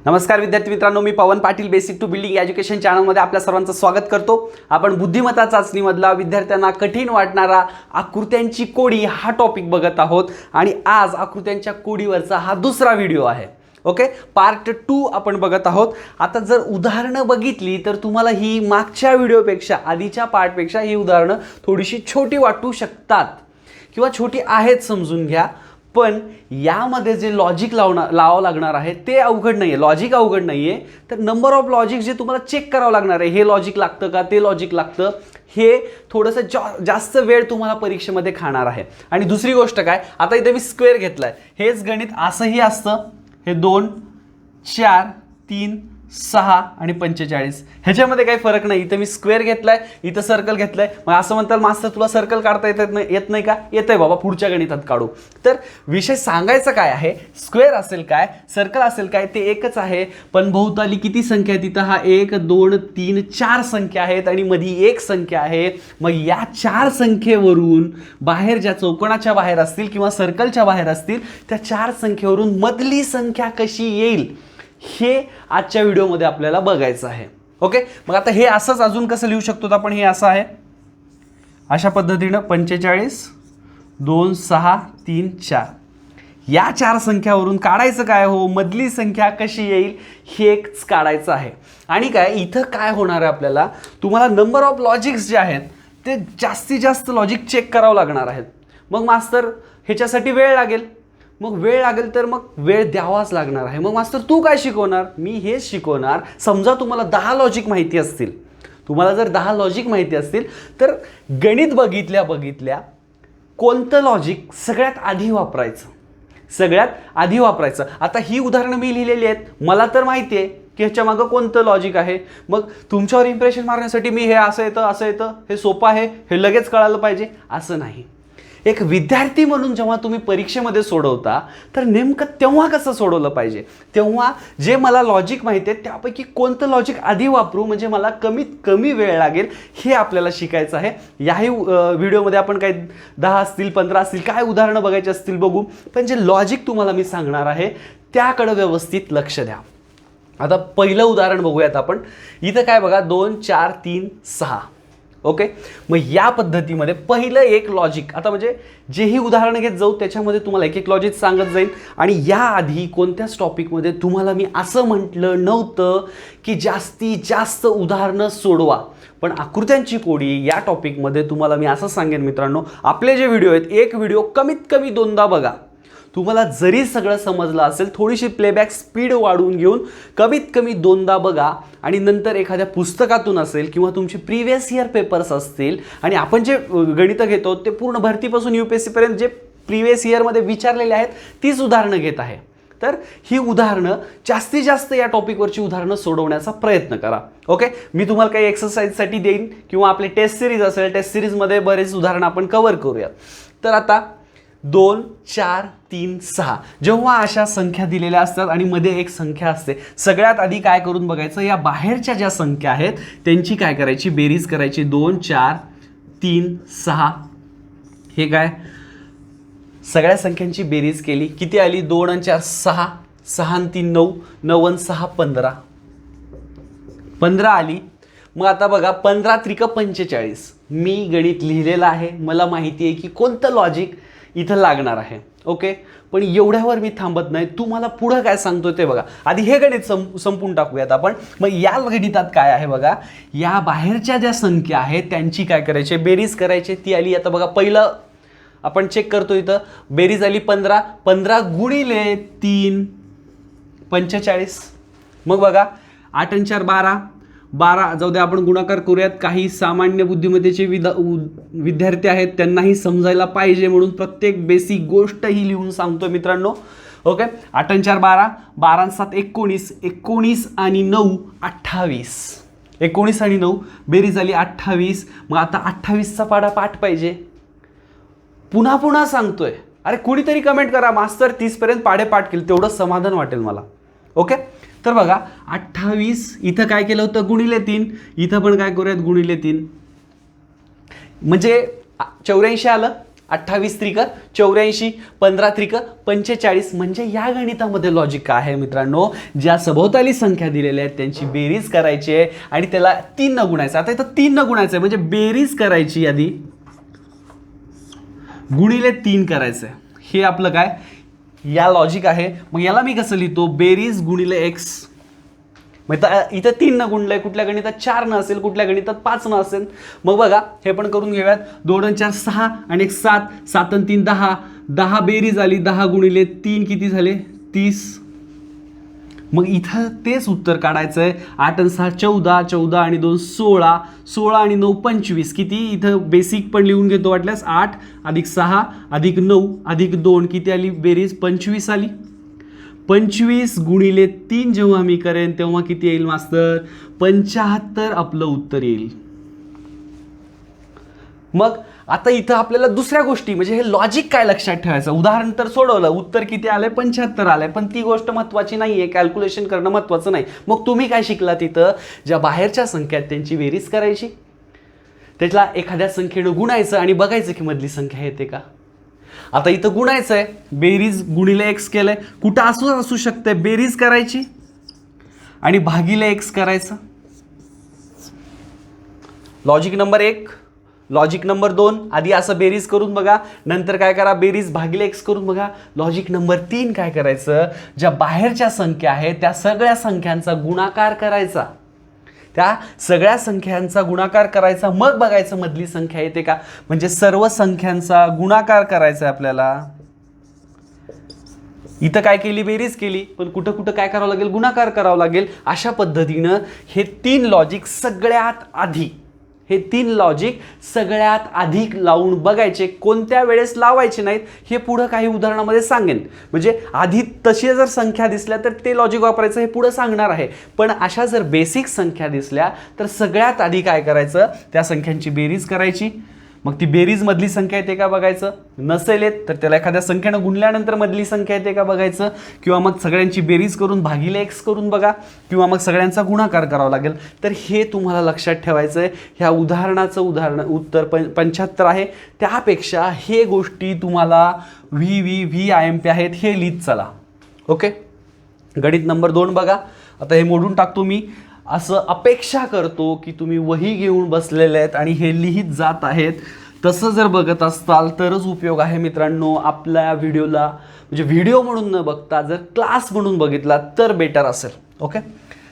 नमस्कार विद्यार्थी मित्रांनो, मी Pavan Patil basic to building education चॅनलमध्ये आपल्या सर्वांचं स्वागत करतो। आपण बुद्धिमत्ता चाचणीमधला विद्यार्थ्यांना कठीण वाटणारा आकृत्यांची कोडी हा टॉपिक बघत आहोत आणि आज आकृत्यांच्या कोडीवरचा हा दुसरा व्हिडिओ आहे। ओके, पार्ट 2 आपण बघत आहोत। आता जर उदाहरणं बघितली तर तुम्हाला ही मागच्या व्हिडिओपेक्षा आधीच्या पार्टपेक्षा ही उदाहरणं थोडीशी छोटी वाटू शकतात किंवा छोटी आहेत समजून घ्या, पण यामध्ये जे लॉजिक लावावं लागणार आहे ते अवघड नाही आहे। लॉजिक अवघड नाही आहे, तर नंबर ऑफ लॉजिक जे तुम्हाला चेक करावं लागणार आहे, हे लॉजिक लागतं का ते लॉजिक लागतं, हे थोडंसं जास्त वेळ तुम्हाला परीक्षेमध्ये खाणार आहे। आणि दुसरी गोष्ट काय, आता इथे मी स्क्वेअर घेतलाय, हेच गणित असंही असतं, हे 2 4 3 6 आणि 45 ह्याच्यामध्ये काही फरक नाही। इथं मी स्क्वेअर घेतलाय, इथं सर्कल घेतलाय। मग असं म्हणतात मास्तर तुला सर्कल काढता येत नाही का? येतंय बाबा, पुढच्या गणितात काढू। तर विषय सांगायचं काय आहे, स्क्वेअर असेल काय सर्कल असेल काय ते एकच आहे, पण भोवताली किती संख्या आहेत तिथं, हा 1 2 3 4 संख्या आहेत आणि मध्ये एक संख्या आहे। मग या 4 संख्येवरून बाहेर ज्या चौकोनाच्या बाहेर असतील किंवा सर्कलच्या बाहेर असतील त्या 4 संख्येवरून मधली संख्या कशी येईल हे आजच्या व्हिडिओमध्ये आपल्याला बघायचं आहे। ओके, मग आता हे असंच अजून कसं लिहू शकतो आपण, हे असं आहे अशा पद्धतीनं 45 2 6 3 4 या 4 संख्यावरून काढायचं काय हो, मधली संख्या कशी येईल हेच काढायचं आहे। आणि काय इथं काय होणार आहे, आपल्याला तुम्हाला नंबर ऑफ लॉजिक्स जे आहेत ते जास्तीत जास्त लॉजिक चेक करावं लागणार आहेत। मग मास्तर ह्याच्यासाठी वेळ लागेल, मग वेळ लागेल तर मग वेळ द्यावाच लागणार आहे। मग मास्तर तू काय शिकवणार? मी हेच शिकवणार। समजा तुम्हाला 10 लॉजिक माहिती असतील, तुम्हाला जर 10 लॉजिक माहिती असतील तर गणित बघितल्या कोणतं लॉजिक सगळ्यात आधी वापरायचं, आता ही उदाहरणं मी लिहिलेली आहेत, मला तर माहिती आहे की ह्याच्या मागं कोणतं लॉजिक आहे। मग तुमच्यावर इम्प्रेशन मारण्यासाठी मी हे असं येतं हे सोपं आहे हे लगेच कळालं पाहिजे असं नाही। एक विद्यार्थी म्हणून जेव्हा तुम्ही परीक्षेमध्ये सोडवता तर नेमकं तेव्हा कसं सोडवलं पाहिजे, तेव्हा जे मला लॉजिक माहिती आहे त्यापैकी कोणतं लॉजिक आधी वापरू म्हणजे मला कमीत कमी वेळ लागेल हे आपल्याला शिकायचं आहे। याही व्हिडिओमध्ये आपण काही 10 असतील 15 असतील काय उदाहरणं बघायची असतील बघू, पण जे लॉजिक तुम्हाला मी सांगणार आहे त्याकडे व्यवस्थित लक्ष द्या। आता पहिलं उदाहरण बघूयात आपण। इथं काय बघा 2 4 3 6। ओके, मग या पद्धतीमध्ये पहिलं एक लॉजिक, आता म्हणजे जेही उदाहरणं घेत जाऊ त्याच्यामध्ये तुम्हाला एक लॉजिक सांगत जाईल। आणि याआधी कोणत्याच टॉपिकमध्ये तुम्हाला मी असं म्हटलं नव्हतं की जास्तीत जास्त उदाहरणं सोडवा, पण आकृत्यांची कोडी या टॉपिकमध्ये तुम्हाला मी असं सांगेन मित्रांनो, आपले जे व्हिडिओ आहेत एक व्हिडिओ कमीत कमी 2दा बघा। तुम्हाला जरी सगळं समजलं असेल थोडीशी प्लेबॅक स्पीड वाढवून घेऊन कमीत कमी 2दा बघा आणि नंतर एखाद्या पुस्तकातून असेल किंवा तुमचे प्रिव्हियस इयर पेपर्स असतील आणि आपण जे गणितं घेतो ते पूर्ण भरतीपासून UPSC पर्यंत जे प्रिव्हियस इयरमध्ये विचारलेले आहेत तीच उदाहरणं घेत आहे। तर ही उदाहरणं जास्तीत जास्त या टॉपिकवरची उदाहरणं सोडवण्याचा प्रयत्न करा। ओके, मी तुम्हाला काही एक्सरसाइजसाठी देईन किंवा आपले टेस्ट सिरीज असेल, टेस्ट सिरीजमध्ये बरेच उदाहरणं आपण कव्हर करूयात। तर आता 2 4 3 6 जेव्हा अशा संख्या दिलेल्या असतात आणि मध्ये एक संख्या असते, सगळ्यात आधी काय करून बघायचं, या बाहेरच्या ज्या संख्या आहेत त्यांची काय करायची, बेरीज करायची। 2 4 3 6 हे काय सगळ्या संख्यांची बेरीज केली, किती आली, 2 आणि 4 6, 6 आणि 3 9, 9 आणि 6 15 आली। मग आता बघा 15 त्रिक 45, मी गणित लिहिलेलं आहे, मला माहिती आहे की कोणतं लॉजिक इथं लागणार आहे। ओके, पण एवढ्यावर मी थांबत नाही, तुम्हाला पुढं काय सांगतोय ते बघा। आधी हे गणित संपून टाकूयात आपण। मग या गणितात काय आहे बघा, या बाहेरच्या ज्या संख्या आहेत त्यांची काय करायची, बेरीज करायची। ती आली, आता बघा पहिलं आपण चेक करतो, इथं बेरीज आली 15, 15 गुणिले 3 45। मग बघा 8 आणि 4 12, 12 जाऊ दे आपण गुणाकार करूयात। काही सामान्य बुद्धिमत्तेचे विद्यार्थी आहेत त्यांनाही समजायला पाहिजे म्हणून प्रत्येक बेसिक गोष्ट ही लिहून सांगतोय मित्रांनो। ओके, 8 आणि 4 12, 12 आणि 7 19, 19 आणि 9 28, 19 आणि 9 बेरीज झाली 28। मग आता 28चा पाठ पाहिजे, पुन्हा सांगतोय। अरे कुणीतरी कमेंट करा मास्तर 30 पर्यंत पाठ केलं, तेवढं समाधान वाटेल मला। ओके, तर बघा 28 इथं काय केलं होतं गुणिले 3, इथं पण काय करूयात गुणिले 3, म्हणजे 84 आलं 28 त्रिक 84, 15 त्रिक 45. म्हणजे या गणितामध्ये लॉजिक काय आहे मित्रांनो, ज्या सभोवताली संख्या दिलेल्या आहेत त्यांची बेरीज करायची आहे आणि त्याला 3 न गुणायचं. आता इथं 3 न गुणायचं आहे म्हणजे बेरीज करायची, आधी गुणिले 3 करायचं आहे. हे आपलं काय या लॉजिक आहे. मग याला मी कसं लिहितो, बेरीज गुणिले एक्स. मग इथं 3 न गुणलंय, कुठल्या गणितात 4 न असेल, कुठल्या गणितात 5 न असेल. मग बघा हे पण करून घेऊयात. 2 आणि 4 6 आणि 1 7, 7 आणि 3 10, 10 बेरीज आली. 10 गुणिले 3 किती झाले 30. मग इथं तेच उत्तर काढायचं आहे. 8 आणि 6 14, 14 आणि 2 16, 16 आणि 9 25. किती इथं बेसिक पण लिहून घेतो वाटल्यास. 8 अधिक 6 अधिक 9 अधिक 2 किती आली बेरीज 25 आली. 25 गुणिले 3 जेव्हा मी करेन तेव्हा किती येईल मास्तर 75 आपलं उत्तर येईल. मग आता इथं आपल्याला दुसऱ्या गोष्टी म्हणजे हे लॉजिक काय लक्षात ठेवायचं. उदाहरण तर सोडवलं, उत्तर किती आलंय 75 आलंय, पण ती गोष्ट महत्त्वाची नाहीये, कॅल्क्युलेशन करणं महत्त्वाचं नाही. मग तुम्ही काय शिकला तिथं, ज्या बाहेरच्या संख्या आहेत त्यांची बेरीज करायची, त्याला एखाद्या संख्येनं गुणायचं आणि बघायचं की मधली संख्या येते का. आता इथं गुणायचं आहे, बेरीज गुणिले एक्स केलंय, कुठं असू शकते बेरीज करायची आणि भागिले एक्स करायचं. Logic number 1. लॉजिक नंबर 2, आधी असं बेरीज करून बघा, नंतर काय करा बेरीज भागिले एक्स करून बघा. लॉजिक नंबर 3 काय करायचं, ज्या बाहेरच्या संख्या आहेत त्या सगळ्या संख्यांचा गुणाकार करायचा. त्या सगळ्या संख्यांचा गुणाकार करायचा, मग बघायचं मधली संख्या येते का. म्हणजे सर्व संख्यांचा गुणाकार करायचा आपल्याला. इथं काय केली बेरीज केली, पण कुठं कुठं काय करावं लागेल गुणाकार करावं लागेल. अशा पद्धतीनं हे 3 लॉजिक सगळ्यात आधी लावून बघायचे. कोणत्या वेळेस लावायचे नाहीत हे पुढं काही उदाहरणामध्ये सांगेन. म्हणजे आधी तशी जर संख्या दिसल्या तर ते लॉजिक वापरायचं हे पुढं सांगणार आहे. पण अशा जर बेसिक संख्या दिसल्या तर सगळ्यात आधी काय करायचं, त्या संख्यांची बेरीज करायची. मग ती बेरीज मधली संख्या येते का बघायचं, नसेल येत तर त्याला एखाद्या संख्येनं गुणल्यानंतर मधली संख्या येते का बघायचं, किंवा मग सगळ्यांची बेरीज करून भागिले एक्स करून बघा, किंवा मग सगळ्यांचा गुणाकार करावा लागेल. तर हे तुम्हाला लक्षात ठेवायचं आहे. ह्या उदाहरणाचं उत्तर 75 आहे. त्यापेक्षा हे गोष्टी तुम्हाला VIMP आहेत हे लिहित चला. ओके, गणित नंबर 2 बघा. आता हे मोडून टाकतो मी. असं अपेक्षा करतो की तुम्ही वही घेऊन बसलेले आहेत आणि हे लिहित जात आहेत. तसं जर बघत असताल तरच उपयोग आहे मित्रांनो आपल्या व्हिडिओला. म्हणजे व्हिडिओ म्हणून न बघता जर क्लास म्हणून बघितला तर बेटर असेल. ओके,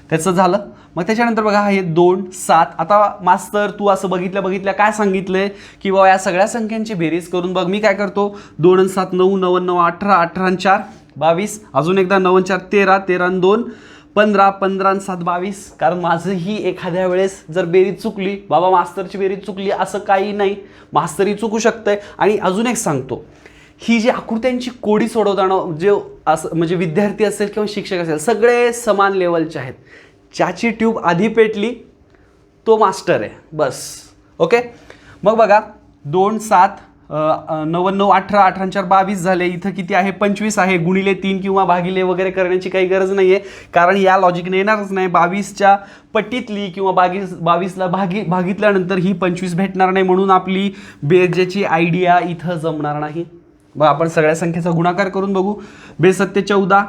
त्याचं झालं. मग त्याच्यानंतर बघा हे 2 7. आता मास्तर तू असं बघितल्या काय सांगितलंय की बाबा या सगळ्या संख्यांची बेरीज करून बघ. मी काय करतो 2 आणि 7 9, 9 9 18, 18 आणि 4 22, अजून एकदा 9 आणि 4 13, 13 आणि 2 15, 15 आणि 7 22. कारण माझंही एखाद्या वेळेस जर बेरीज चुकली, बाबा मास्तरची बेरीज चुकली असं काही नाही, मास्तरही चुकू शकतंय. आणि अजून एक सांगतो, ही जी आकृत्यांची कोडी सोडवताना जे असं म्हणजे विद्यार्थी असेल किंवा शिक्षक असेल सगळे समान लेवलचे आहेत. ज्याची ट्यूब आधी पेटली तो मास्टर आहे बस. ओके, मग बघा 2 7 9 9 18, 18 4 22 झाले. इथं किती आहे 25 आहे. गुणिले 3 किंवा भागिले वगैरे करण्याची काही गरज नाही आहे, कारण या लॉजिकने येणारच नाही. 22च्या पट्टीतली किंवा 22ला भागितल्यानंतर ही 25 भेटणार नाही, म्हणून आपली बेरजेची आयडिया इथं जमणार नाही. मग आपण सगळ्या संख्येचा गुणाकार करून बघू. बेसत्ते 14,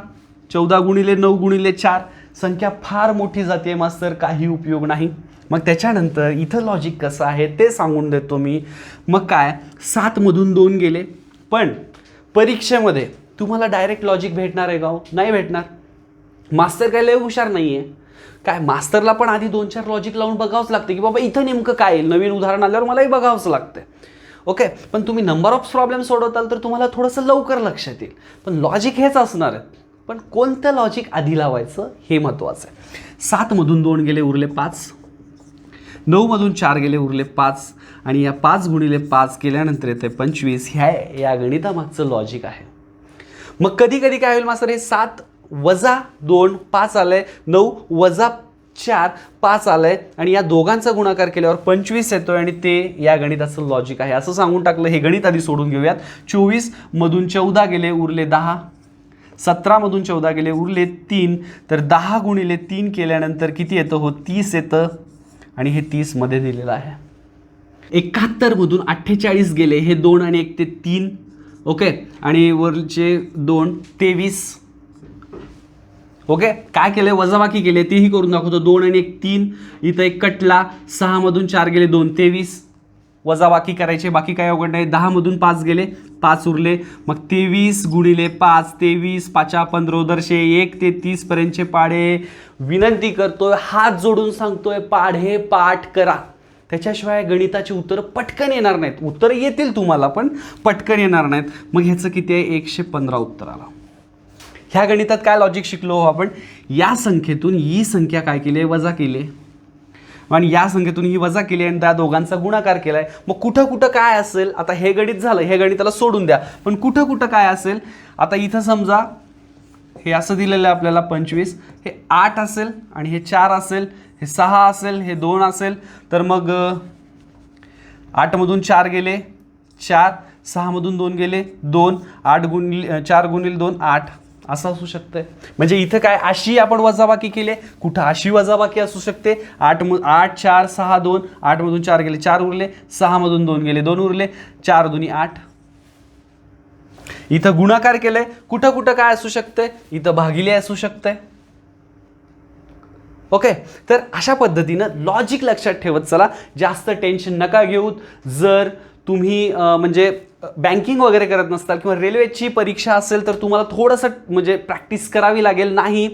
14 गुणिले 9 गुणिले 4. संख्या फार मोठी जाते मास्तर, काही उपयोग नाही. मग त्याच्यानंतर इथं लॉजिक कसं आहे ते सांगून देतो मी. मग काय 7 मधून 2 गेले, पण परीक्षेमध्ये तुम्हाला डायरेक्ट लॉजिक भेटणार आहे का, नाही भेटणार. मास्तर काय लय हुशार नाही आहे काय, मास्टरला पण आधी 2-4 लॉजिक लावून बघावंच लागते की बाबा इथं नेमकं काय येईल. नवीन उदाहरण आल्यावर मलाही बघावंच लागतं. ओके, पण तुम्ही नंबर ऑफ प्रॉब्लेम सोडवताल तर तुम्हाला थोडंसं लवकर लक्षात येईल. पण लॉजिक हेच असणार आहे, पण कोणतं लॉजिक आधी लावायचं हे महत्त्वाचं आहे. 7 मधून 2 गेले उरले 5, 9 मधून 4 गेले उरले 5, आणि या 5 गुणिले 5 केल्यानंतर येते 25. ह्या या गणितामागचं लॉजिक आहे. मग कधी कधी काय होईल मास्तर, हे 7 वजा 2 5 आलंय, 9 वजा 4 5 आलंय, आणि या दोघांचा गुणाकार केल्यावर 25 येतोय, आणि ते या गणिताचं लॉजिक आहे असं सांगून टाकलं. हे गणित आधी सोडून घेऊयात. 24 मधून 14 गेले उरले 10, 17 मधून 14 गेले उरले 3, तर 10 गुणिले 3 केल्यानंतर किती येतं हो 30 येतं, आणि हे 30 मध्ये दिलेलं आहे. 71 मधून 48 गेले, हे 2 आणि 1 ते 3. ओके, आणि वरचे 2 23. ओके, काय केलंय वजाबाकी केले तेही करून दाखवतो. 2 आणि 1 3, इथं एक कटला. 6 मधून 4 गेले 2 23, वजाबाकी करायचे, बाकी काय अवघड नाही. 10 मधून 5 गेले 5 उरले, मग 23 गुणिले 5, 23 5 15 दर्शे 1 ते 30 पर्यंतचे पाढे. विनंती करतोय, हात जोडून सांगतोय, पाढे पाठ करा. त्याच्याशिवाय गणिताची उत्तरं पटकन येणार नाहीत. उत्तरं येतील तुम्हाला पण पटकन येणार नाहीत. मग ह्याचं किती आहे? 115 उत्तर आला. ह्या गणितात काय लॉजिक शिकलो आपण? या संख्येतून ही संख्या काय केली? वजा केली, आणि या संख्येतून ही वजा केली आणि त्या दोघांचा गुणाकार केलाय. मग कुठं कुठं काय असेल? आता हे गणित झालं, हे गणिताला सोडून द्या, पण कुठं कुठं काय असेल? आता इथं समजा हे असं दिलेलं आहे आपल्याला 25, हे 8 असेल आणि हे 4 असेल, हे 6 असेल, हे 2 असेल. तर मग 8 मधून 4 गेले 4, 6 मधून 2 गेले 2, 8 गुणिले 4 गुणिले 2 8, असं असू शकतंय. म्हणजे इथं काय अशी आपण वजाबाकी केली, कुठं अशी वजाबाकी असू शकते. 8 4 6 2, 8 मधून 4 गेले 4 उरले, 6 मधून 2 गेले 2 उरले, 4 2 8. इथं गुणाकार केलंय, कुठं कुठं काय असू शकतंय? इथं भागिले असू शकतंय. ओके, तर अशा पद्धतीनं लॉजिक लक्षात ठेवत चला, जास्त टेन्शन नका घेऊ. जर तुम्ही म्हणजे बँकिंग वगैरे करत नसताल किंवा रेल्वेची परीक्षा असेल तर तुम्हाला थोडंसं म्हणजे प्रॅक्टिस करावी लागेल. नाही,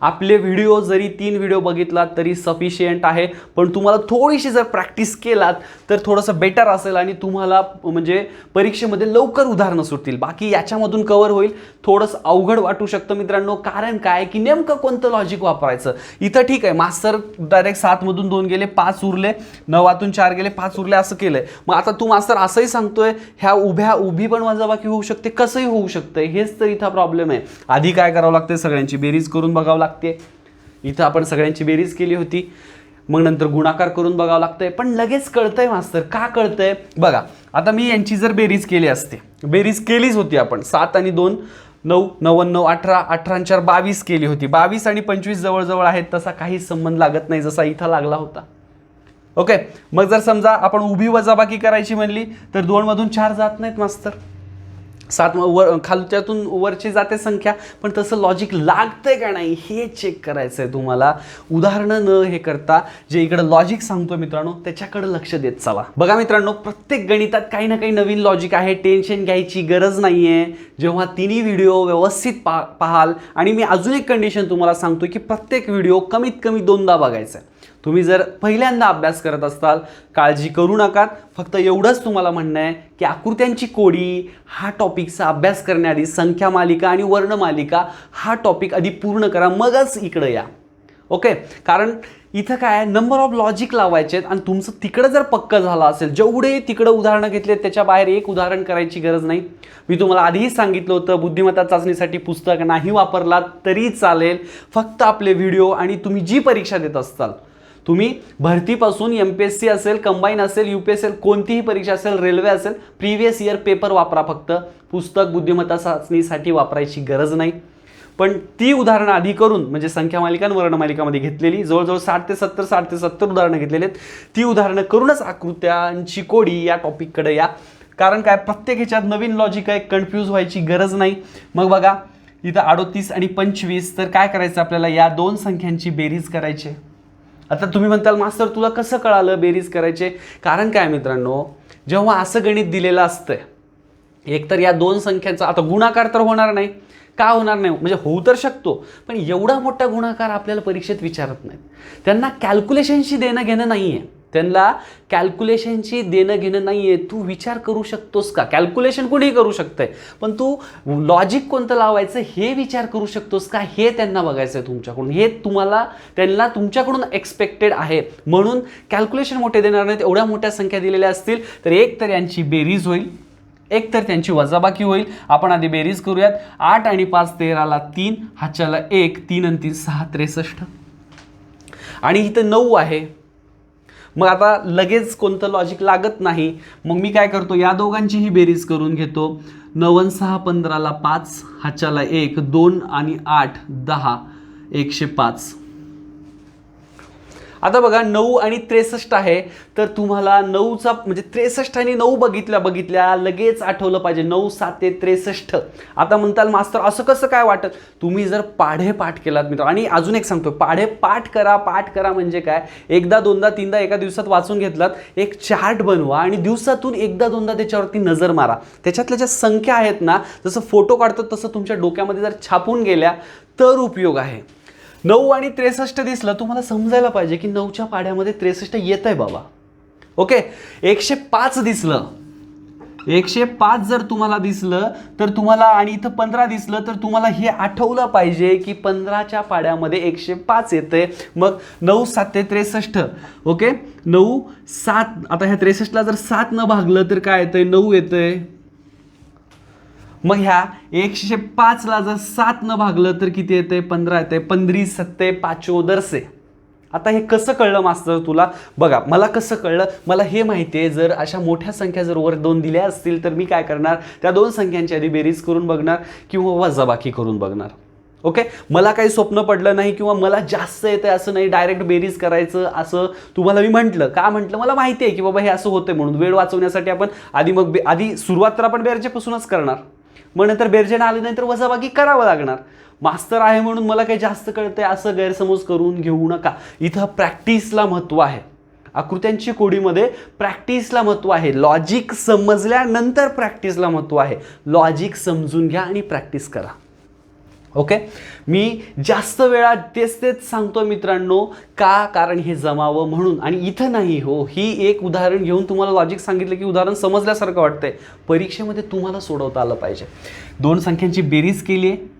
आपले व्हिडिओ जरी 3 व्हिडिओ बघितलात तरी सफिशियंट आहे, पण तुम्हाला थोडीशी जर प्रॅक्टिस केलात तर थोडंसं बेटर असेल आणि तुम्हाला म्हणजे परीक्षेमध्ये लवकर उदाहरणं सुटतील. बाकी याच्यामधून कव्हर होईल. थोडंसं अवघड वाटू शकतं मित्रांनो, कारण काय की नेमकं कोणतं लॉजिक वापरायचं. इथं ठीक आहे, मास्तर डायरेक्ट 7 मधून 2 गेले 5 उरले, 9 4 गेले 5 उरले असं केलंय. मग आता तू मास्तर असंही सांगतोय ह्या उभी पण वजाबाकी होऊ शकते, कसंही होऊ शकतं. हेच तर इथं प्रॉब्लेम आहे. आधी काय करावं लागतं? सगळ्यांची बेरीज करून बघावं लागते. इथं आपण सगळ्यांची बेरीज केली होती, मग नंतर गुणाकार करून बघावं लागतंय. पण लगेच कळतंय मास्तर, का कळतंय बघा. आता मी यांची जर बेरीज केली असते, बेरीज केलीच होती आपण, 7 आणि 2 9, 9 9 18, 18 4 22 केली होती. 22 आणि 25 जवळजवळ आहेत, तसा काही संबंध लागत नाही जसा इथं लागला होता. ओके, मग जर समजा आपण उभी वजाबाकी करायची म्हणली तर 2 मधून 4 जात नाहीत मास्तर, 7 खालच्यातून वरची जाते संख्या. पण तसं लॉजिक लागतंय का नाही हे चेक करायचं आहे तुम्हाला. उदाहरणं न हे करता जे इकडं लॉजिक सांगतो मित्रांनो त्याच्याकडे लक्ष देत चला. बघा मित्रांनो, प्रत्येक गणितात काही ना काही नवीन लॉजिक आहे, टेन्शन घ्यायची गरज नाही आहे. जेव्हा तिन्ही व्हिडिओ व्यवस्थित पाहाल, आणि मी अजून एक कंडिशन तुम्हाला सांगतो की प्रत्येक व्हिडिओ कमीत कमी 2दा बघायचा आहे. तुम्ही जर पहिल्यांदा अभ्यास करत असताल काळजी करू नका. फक्त एवढंच तुम्हाला म्हणणं आहे की आकृत्यांची कोडी हा टॉपिकचा अभ्यास करण्याआधी संख्या मालिका आणि वर्णमालिका हा टॉपिक आधी पूर्ण करा, मगच इकडं या. ओके, कारण इथं काय नंबर ऑफ लॉजिक लावायचे आहेत आणि तुमचं तिकडं जर पक्कं झालं असेल, जेवढे तिकडं उदाहरणं घेतले त्याच्या बाहेर एक उदाहरण करायची गरज नाही. मी तुम्हाला आधीही सांगितलं होतं, बुद्धिमत्ता चाचणीसाठी पुस्तक नाही वापरलात तरी चालेल. फक्त आपले व्हिडिओ आणि तुम्ही जी परीक्षा देत असताल, तुम्ही भरतीपासून MPSC असेल, कंबाईन असेल, UPSC असेल, कोणतीही परीक्षा असेल, रेल्वे असेल, प्रिव्हियस इयर पेपर वापरा. फक्त पुस्तक बुद्धिमत्ता चाचणीसाठी वापरायची गरज नाही. पण ती उदाहरणं आधी करून, म्हणजे संख्या मालिका आणि वर्णमालिकामध्ये घेतलेली जवळजवळ 60 ते 70 उदाहरणं घेतलेली आहेत, ती उदाहरणं करूनच आकृत्यांची कोडी या टॉपिककडे या. कारण काय, प्रत्येक ह्याच्यात नवीन लॉजिक आहे, कन्फ्यूज व्हायची गरज नाही. मग बघा इथं 38 आणि 25, तर काय करायचं आपल्याला? या दोन संख्यांची बेरीज करायची. आता तुम्ही म्हणताल मास्तर तुला कसं कळालं बेरीज करायचे? कारण काय मित्रांनो, जेव्हा असं गणित दिलेलं असतंय, एकतर या दोन संख्यांचा आता गुणाकार तर होणार नाही. का होणार नाही? म्हणजे होऊ तर शकतो, पण एवढा मोठा गुणाकार आपल्याला परीक्षेत विचारत नाहीत. त्यांना कॅल्क्युलेशनशी देणं घेणं नाही आहे. त्यांना कॅल्क्युलेशनची देणं घेणं नाही आहे. तू विचार करू शकतोस का? कॅल्क्युलेशन कुणीही करू शकतंय, पण तू लॉजिक कोणतं लावायचं हे विचार करू शकतोस का, हे त्यांना बघायचं आहे तुमच्याकडून. हे त्यांना तुमच्याकडून एक्सपेक्टेड आहे. म्हणून कॅल्क्युलेशन मोठे देणार नाहीत. एवढ्या मोठ्या संख्या दिलेल्या असतील तर एक तर यांची बेरीज होईल, एक तर त्यांची वजाबाकी होईल. आपण आधी बेरीज करूयात. 8 आणि 5 13ला 3, हाच्याला 1, 3 आणि 3 6 63, आणि इथं 9 आहे. मग आता लगेच कोणतं लॉजिक लागत नाही. मग मी काय करतो, या दोघांचीही बेरीज करून घेतो. 9 आणि 6 15ला 5, हाच्याला 1, 2 आणि 8 10 105. आता बघा 9 आणि 63 आहे, तर तुम्हाला 9चा म्हणजे 63 आणि 9 बघितल्या लगेच आठवलं पाहिजे 9 7 63. आता म्हणताल मास्तर असं कसं काय वाटत, तुम्ही जर पाढे पाठ केलात मित्र, आणि अजून एक सांगतो, पाढे पाठ करा म्हणजे काय, एकदा दोनदा तीनदा एका दिवसात वाचून घेतलात, एक चार्ट बनवा आणि दिवसातून एकदा दोनदा त्याच्यावरती नजर मारा. त्याच्यातल्या ज्या संख्या आहेत ना, जसं फोटो काढतो तसं तुमच्या डोक्यामध्ये जर छापून गेल्या तर उपयोग आहे. 9 आणि 63 दिसलं, तुम्हाला समजायला पाहिजे की 9च्या पाढ्यामध्ये 63 येत आहे बाबा. ओके. 105 दिसलं, 105 जर तुम्हाला दिसलं तर तुम्हाला, आणि इथं 15 दिसलं तर तुम्हाला हे आठवलं पाहिजे की 15च्या पाढ्यामध्ये 105 येते. मग 9 7 63. ओके. 9 7, आता ह्या 63ला जर 7 न भागलं तर काय येतंय, 9 येतंय. मग ह्या 105ला जर 7 न भागलं तर किती येते, 15 येते. 15 7 5 आता हे कसं कळलं मास्तर तुला? बघा, मला कसं कळलं, मला हे माहिती आहे, जर अशा मोठ्या संख्या जर वर 2 दिल्या असतील तर मी काय करणार, त्या 2 संख्यांची आधी बेरीज करून बघणार किंवा वजाबाकी करून बघणार. ओके. मला काही स्वप्न पडलं नाही किंवा मला जास्त येतं असं नाही, डायरेक्ट बेरीज करायचं असं तुम्हाला मी म्हटलं. का म्हटलं, मला माहिती आहे की बाबा हे असं होतंय म्हणून. वेळ वाचवण्यासाठी आपण आधी सुरुवात तर आपण बेरजेपासूनच करणार, मग नंतर बेरजेनं आले नाही तर वजाबाकी करावं लागणार. मास्तर आहे म्हणून मला काही जास्त कळतंय असं गैरसमज करून घेऊ नका. इथं प्रॅक्टिसला महत्त्व आहे. आकृत्यांची कोडीमध्ये प्रॅक्टिसला महत्त्व आहे. लॉजिक समजल्यानंतर प्रॅक्टिसला महत्त्व आहे. लॉजिक समजून घ्या आणि प्रॅक्टिस करा. ओके. मी जास्त वेळा तेच सांगतो मित्रांनो, का, कारण हे जमावं म्हणून. आणि इथं नाही हो, ही एक उदाहरण घेऊन तुम्हाला लॉजिक सांगितलं की उदाहरण समजल्यासारखं वाटतंय. परीक्षेमध्ये तुम्हाला सोडवता आलं पाहिजे. 2 संख्यांची बेरीज केली आहे,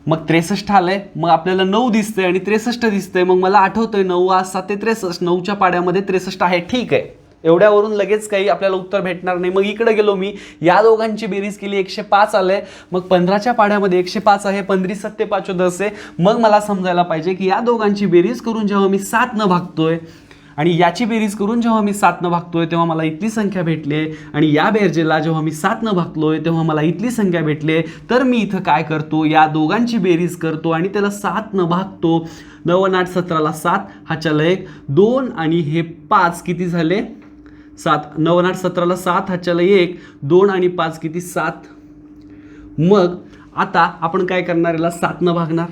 मग 63 आलंय, मग आपल्याला 9 दिसतंय आणि 63 दिसतंय. मग मला आठवतंय 9 7 63, 9च्या पाढ्यामध्ये 63 आहे. ठीक आहे, एवढ्यावरून लगेच काही आपल्याला उत्तर भेटणार नाही. मग इकडे गेलो मी, या दोघांची बेरीज केली, 105 आलंय. मग 15च्या पाढ्यामध्ये 105 आहे, 15 7 5 आहे. मग मला समजायला पाहिजे की या दोघांची बेरीज करून जेव्हा मी 7 न भागतोय आणि याची बेरीज करून जेव्हा मी 7 न भागतोय तेव्हा मला इथली संख्या भेटली, आणि या बेरजेला जेव्हा मी 7 न भागतोय तेव्हा मला इथली संख्या भेटली. तर मी इथं काय करतो, या दोघांची बेरीज करतो आणि त्याला 7 न भागतो. 9 8 17ला 7, हा चला 1 2 आणि हे 5 किती झाले, 7. 9 8 17ला 7, हा चला 1 2 आणि 5 किती, 7. मग आता आपण काय करणार, याला 7 न भागणार.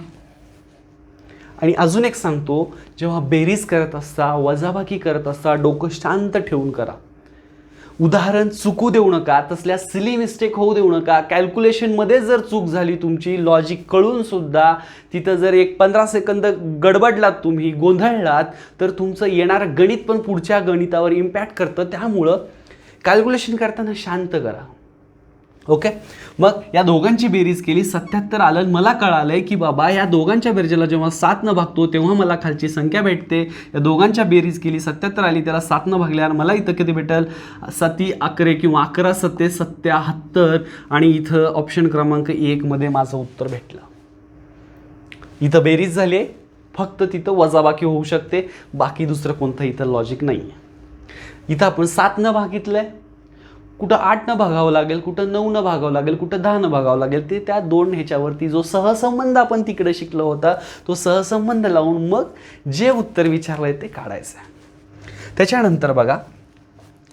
आणि अजून एक सांगतो, जेव्हा बेरीज करत असता, वजाबाकी करत असता, डोकं शांत ठेवून करा. उदाहरण चुकू देऊ नका, तसल्या सिली मिस्टेक होऊ देऊ नका. कॅल्क्युलेशनमध्ये जर चूक झाली तुमची, लॉजिक कळून सुद्धा तिथं जर 15 सेकंद गडबडलात, तुम्ही गोंधळलात, तर तुमचं येणारं गणित पण पुढच्या गणितावर इम्पॅक्ट करतं. त्यामुळं कॅल्क्युलेशन करताना शांत करा. ओके. मग या दोघांची बेरीज केली, 77 आलं. मला कळालंय की बाबा या दोघांच्या बेरजेला जेव्हा 7 न भागतो तेव्हा मला खालची संख्या भेटते. या दोघांच्या बेरीज केली, 77 आली, त्याला 7 न भागल्यावर मला इथं किती भेटेल, 7 11 किंवा 11 7 77. आणि इथं ऑप्शन क्रमांक 1 मध्ये माझं उत्तर भेटलं. इथं बेरीज झाली, फक्त तिथं वजाबाकी होऊ शकते, बाकी दुसरं कोणतं इथं लॉजिक नाही. इथं आपण 7 न भागितलंय, कुठं 8 न भागावं लागेल, कुठं 9 न भागावं लागेल, कुठं 10 न भागावं लागेल. ते त्या 2 ह्याच्यावरती जो सहसंबंध आपण तिकडे शिकलो होता, तो सहसंबंध लावून मग जे उत्तर विचारलंय ते काढायचं. त्याच्यानंतर बघा,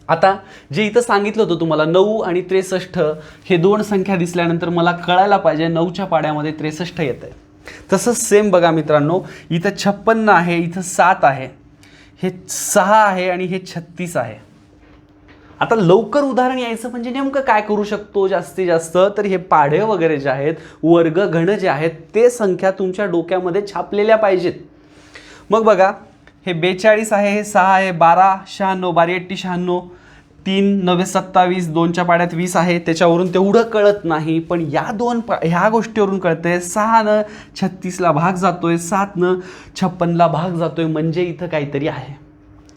आता जे इथं सांगितलं होतं तुम्हाला 9 आणि 63, हे 2 संख्या दिसल्यानंतर मला कळायला पाहिजे 9च्या पाढ्यामध्ये 63 येत आहे. तसंच सेम बघा मित्रांनो, इथं 56 आहे, इथं 7 आहे, हे 6 आहे आणि हे 36 आहे. आता लवकर उदाहरण यायचं म्हणजे नेमकं काय करू शकतो जास्तीत जास्त, तर हे पाढे वगैरे जे आहेत, वर्ग घन जे आहेत, ते संख्या तुमच्या डोक्यामध्ये छापलेल्या पाहिजेत. मग बघा, हे 42 आहे, हे 6 आहे, 12 96, 12 80 96, 3 9 27, 2च्या पाढ्यात 20 आहे. त्याच्यावरून तेवढं कळत नाही, पण या ह्या गोष्टीवरून कळतंय. 6 न 36ला भाग जातोय, 7 न 56ला भाग जातोय, म्हणजे इथं काहीतरी आहे.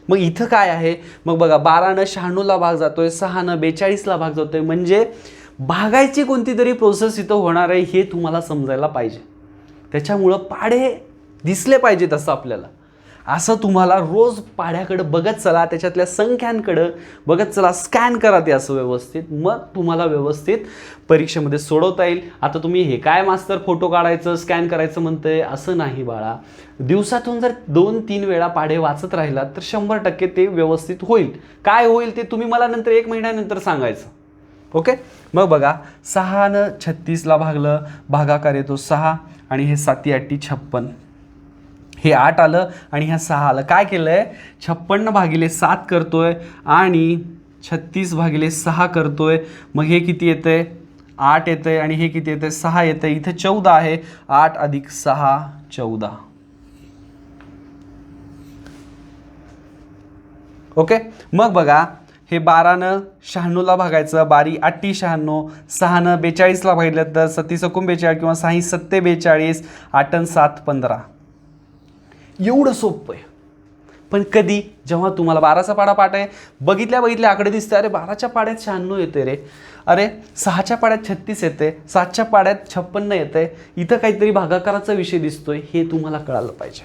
मग इथं काय आहे, मग बघा, 12 न 96ला भाग जातोय, 6 न 42ला भाग जातोय, म्हणजे भागायची कोणती तरी प्रोसेस इथं होणार आहे, हे तुम्हाला समजायला पाहिजे. त्याच्यामुळं पाढे दिसले पाहिजेत असं आपल्याला. असं तुम्हाला रोज पाढ्याकडे बघत चला, त्याच्यातल्या संख्यांकडं बघत चला, स्कॅन करा ते असं व्यवस्थित, मग तुम्हाला व्यवस्थित परीक्षेमध्ये सोडवता येईल. आता तुम्ही हे काय मास्तर फोटो काढायचं स्कॅन करायचं म्हणतंय, असं नाही बाळा. दिवसातून जर 2-3 वेळा पाढे वाचत राहिलात तर 100% ते व्यवस्थित होईल. काय होईल ते तुम्ही मला नंतर 1 महिन्यानंतर सांगायचं. ओके, मग बघा 6 36ला भागलं, भागाकार येतो 6 आणि हे 7 8 56, हे 8 आलं आणि ह्या 6 आलं. काय केलं आहे, 56 भागिले 7 करतोय आणि 36 भागिले 6 करतोय. मग हे किती येतं आहे, 8 येतं आहे आणि हे किती येतं आहे, 6 येतं आहे. इथे 14 आहे, 8 अधिक 6 14. ओके, मग बघा हे 12 96ला भागायचं, 12 8 96, 6 42ला भागितलं तर 37 42 किंवा 6 7 42, 8 7 15. एवढं सोपं आहे. पण कधी, जेव्हा तुम्हाला 12चा पाढा पाठ आहे, बघितल्या आकडे दिसते, अरे 12च्या पाढ्यात 96 येते रे, अरे 6च्या पाढ्यात 36 येते, 7च्या पाढ्यात 56 येते, इथं काहीतरी भागाकाराचा विषय दिसतोय, हे तुम्हाला कळालं पाहिजे.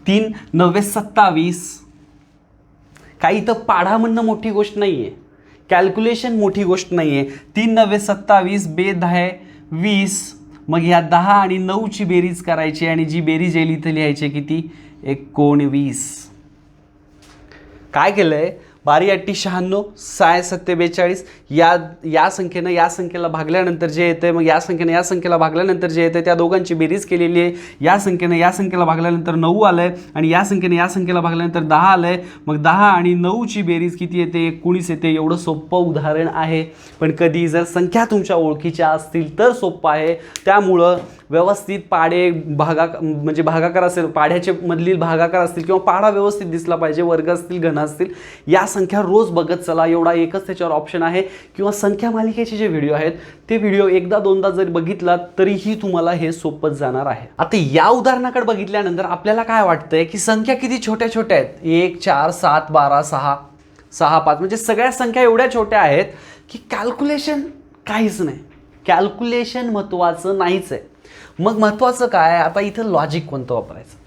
3 9 27. काही इथं पाढा म्हणणं मोठी गोष्ट नाही आहे, कॅल्क्युलेशन मोठी गोष्ट नाही आहे. 3 9 27, बे 10 20. मग ह्या 10 आणि 9ची बेरीज करायची आणि जी बेरीज येईल इथं लिहायची किती, 19. काय केलं आहे, 12 8 96, 6 7 42, या संख्येनं या संख्येला भागल्यानंतर जे येतं, मग या संख्येनं या संख्येला भागल्यानंतर जे येतं त्या दोघांची बेरीज केलेली आहे. या संख्येनं या संख्येला भागल्यानंतर 9 आलं आहे आणि या संख्येनं या संख्येला भागल्यानंतर 10 आलं आहे. मग 10 आणि 9ची बेरीज किती येते, 19 येते. एवढं सोपं उदाहरण आहे, पण कधी जर संख्या तुमच्या ओळखीच्या असतील तर सोपं आहे. त्यामुळं व्यवस्थित पाढे म्हणजे भागाकार असेल, पाढ्याचे मधील भागाकार असतील किंवा पाढा व्यवस्थित दिसला पाहिजे, वर्ग असतील घन असतील, या संख्या रोज बघत चला. एवढा एकच त्याच्यावर ऑप्शन आहे. किंवा संख्या मालिकेचे जे व्हिडिओ आहेत ते व्हिडिओ 1दा-2दा जरी बघितलात तरीही तुम्हाला हे सोपंच जाणार आहे. आता या उदाहरणाकडे बघितल्यानंतर आपल्याला काय वाटतंय की संख्या किती छोट्या छोट्या आहेत, 1 4 7 12 6 6 5, म्हणजे सगळ्या संख्या एवढ्या छोट्या आहेत की कॅल्क्युलेशन काहीच नाही, कॅल्क्युलेशन महत्त्वाचं नाहीच आहे. मग महत्त्वाचं काय, आता इथं लॉजिक कोणतं वापरायचं.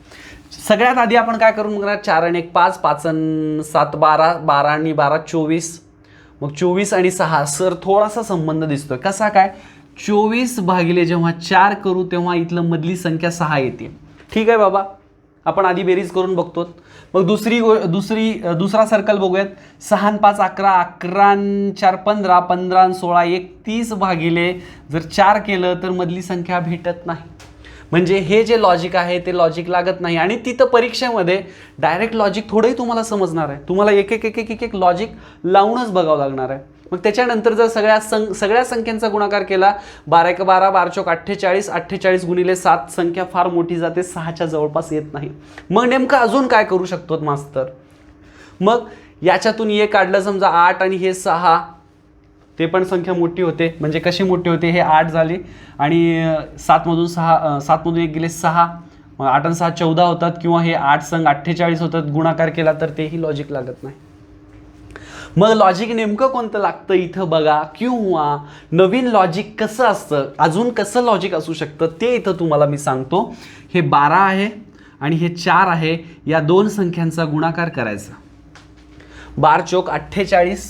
सगळ्यात आधी आपण काय करून बघणार, 4 आणि 1 5, 5 आणि 7 12, 12 आणि 12 24. मग 24 आणि 6 सर थोडासा संबंध दिसतोय. कसा काय, 24 भागिले जेव्हा 4 करू तेव्हा इथलं मधली संख्या 6 येते. ठीक आहे बाबा, आपण आधी बेरीज करून बघतो. मग दुसरा सर्कल बघूयात. 6 आणि 5 11, 11 आणि 4 15, 15 आणि 16 31 भागिले जर 4 केलं तर मधली संख्या भेटत नाही. म्हणजे हे जे लॉजिक आहे ते लॉजिक लागत नाही. आणि तिथं परीक्षेमध्ये डायरेक्ट लॉजिक थोडंही तुम्हाला समजणार आहे, तुम्हाला एक एक लॉजिक लावूनच बघावं लागणार आहे. मग त्याच्यानंतर जर सगळ्या संख्यांचा गुणाकार केला, 12 1 12, 12 4 48, 48 गुणिले 7 संख्या फार मोठी जाते, 6च्या जवळपास येत नाही. मग नेमकं अजून काय करू शकतो मास्तर, मग याच्यातून एक काढलं समजा 8 आणि हे 6, ते पण संख्या मोठी होते. म्हणजे कशी मोठी होते, हे 8 झाली आणि 7मधून 1 गेले 6, मग 8 आणि 6 14 होतात, किंवा हे 8 संग 48 होतात. गुणाकार केला तर तेही लॉजिक लागत नाही. मग लॉजिक नेमकं कोणतं लागतं इथं बघा, किंवा नवीन लॉजिक कसं असतं, अजून कसं लॉजिक असू शकतं ते इथं तुम्हाला मी सांगतो. हे 12 आहे आणि हे 4 आहे, या दोन संख्यांचा गुणाकार करायचा. 12 चौक 48.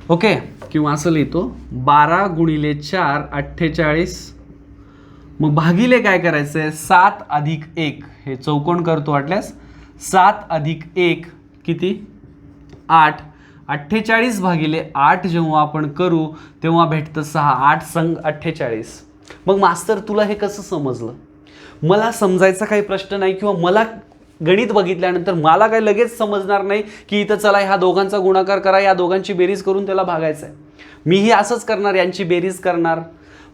ओके, किंवा असं लिहितो 12 गुणिले 4 48. मग भागिले काय करायचं आहे, 7 अधिक 1. हे चौकोन करतो वाटल्यास, 7 अधिक 1 किती, 8. 48 भागिले 8 जेव्हा आपण करू तेव्हा भेटतं 6. 8 संग 48. मग मास्तर तुला हे कसं समजलं, मला समजायचा काही प्रश्न नाही, किंवा मला गणित बघितल्यानंतर मला काही लगेच समजणार नाही की इथं चला ह्या दोघांचा गुणाकार करा, या दोघांची बेरीज करून त्याला भागायचं आहे. मीही असंच करणार, यांची बेरीज करणार,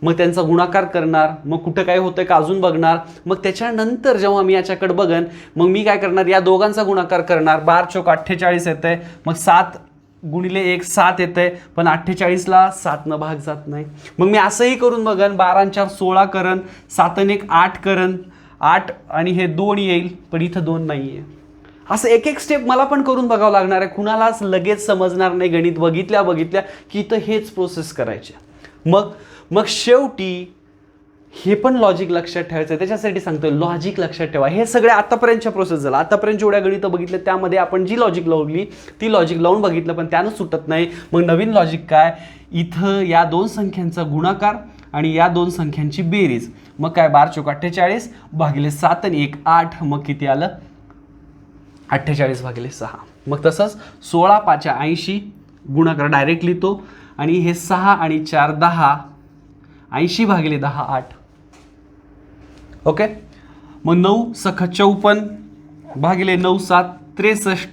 मग त्यांचा गुणाकार करणार, मग कुठं काय होतंय का अजून बघणार. मग त्याच्यानंतर जेव्हा मी याच्याकडे बघन मग मी काय करणार, या दोघांचा गुणाकार करणार. 12 चौक 48 येतंय, मग 7 गुणिले 1 7 येतंय, पण 48ला 7 भाग जात नाही. मग मी असंही करून बघन, 12 आणि 4 16 करन, 7 आणि 1 8 करन, 8 आणि हे 2 येईल, पण इथं 2 नाही आहे. असं एक स्टेप मला पण करून बघावं लागणार आहे. कुणालाच लगेच समजणार नाही, गणित बघितल्या की इथं हेच प्रोसेस करायचे. मग शेवटी हे पण लॉजिक लक्षात ठेवायचं आहे, त्याच्यासाठी सांगतोय लॉजिक लक्षात ठेवा. हे सगळे आतापर्यंतच्या प्रोसेस झालं. आतापर्यंत जेवढ्या गणितं बघितले त्यामध्ये आपण जी लॉजिक लावली ती लॉजिक लावून बघितलं, पण त्यानं सुटत नाही. मग नवीन लॉजिक काय, इथं या दोन संख्यांचा गुणाकार आणि या दोन संख्यांची बेरीज. मग काय 12 चौक 48 भागिले 7 आणि 1 8. मग किती आलं 48 भागिले 6. मग तसंच 16 5 80 गुणाकार डायरेक्ट लिहितो आणि हे 6 आणि 4 10. 80 भागिले 10 8. ओके. मग 9 सख 54 भागिले 9 7 63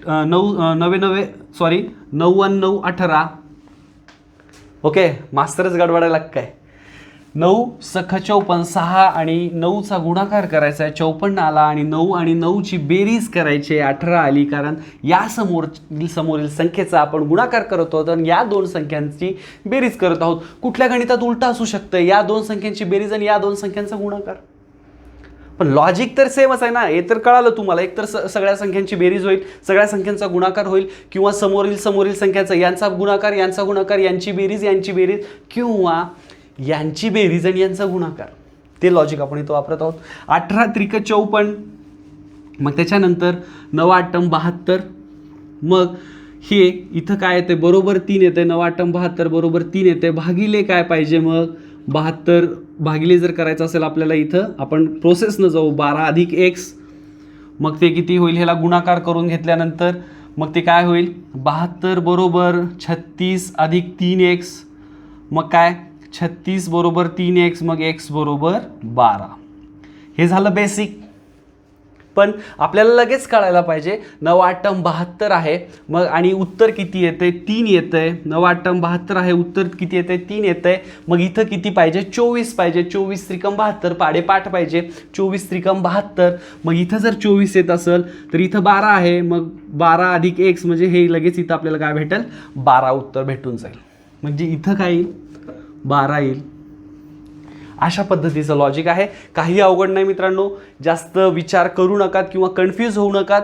9 1 9 18. ओके, मास्तरच गडबडायला काय. 9 सख 54 6 आणि 9चा गुणाकार करायचा आहे 54 आला आणि 9 आणि 9ची बेरीज करायची 18 आली, कारण या समोरील संख्येचा आपण गुणाकार करत आहोत आणि या दोन संख्यांची बेरीज करत आहोत. कुठल्या गणितात उलटा असू शकतं, या दोन संख्यांची बेरीज आणि या दोन संख्यांचा गुणाकार. पण लॉजिक तर सेमच आहे ना, हे तर कळालं तुम्हाला. एक तर सगळ्या संख्यांची बेरीज होईल, सगळ्या संख्यांचा गुणाकार होईल, किंवा समोरील संख्याचा यांचा गुणाकार यांची बेरीज किंवा यांची बेरीज आणि यांचा गुणाकार. ते लॉजिक आपण इथं वापरत आहोत. 18 त्रिक 54. मग त्याच्यानंतर 9 8 72. मग हे इथं काय येते बरोबर 3 येते. 9 8 72 बरोबर 3 येते. भागिले काय पाहिजे मग 72 भागिले जर करायचं असेल आपल्याला इथं आपण प्रोसेसनं जाऊ. 12 अधिक x. मग ते किती होईल, ह्याला गुणाकार करून घेतल्यानंतर मग ते काय होईल 72 बरोबर 36 अधिक 3x. मग काय 36 बरोबर 3x. मग x बरोबर 12. हे झालं बेसिक. पण आपल्याला लगेच कळायला पाहिजे 9 8 72 आहे मग, आणि उत्तर किती येते 3 येतंय. 9 8 72 आहे, उत्तर किती येते 3 येतंय. मग इथं किती पाहिजे 24 पाहिजे. 24 त्रिकम 72 पाडेपाठ पाहिजे. 24 त्रिकम 72. मग इथं जर 24 येत असेल तर इथं 12 आहे. मग 12 अधिक x म्हणजे हे लगेच इथं आपल्याला काय भेटेल 12 उत्तर भेटून जाईल. म्हणजे इथं काय येईल 12 येईल. अशा पद्धतीचं लॉजिक आहे. काही अवघड नाही मित्रांनो, जास्त विचार करू नका किंवा कन्फ्यूज होऊ नका.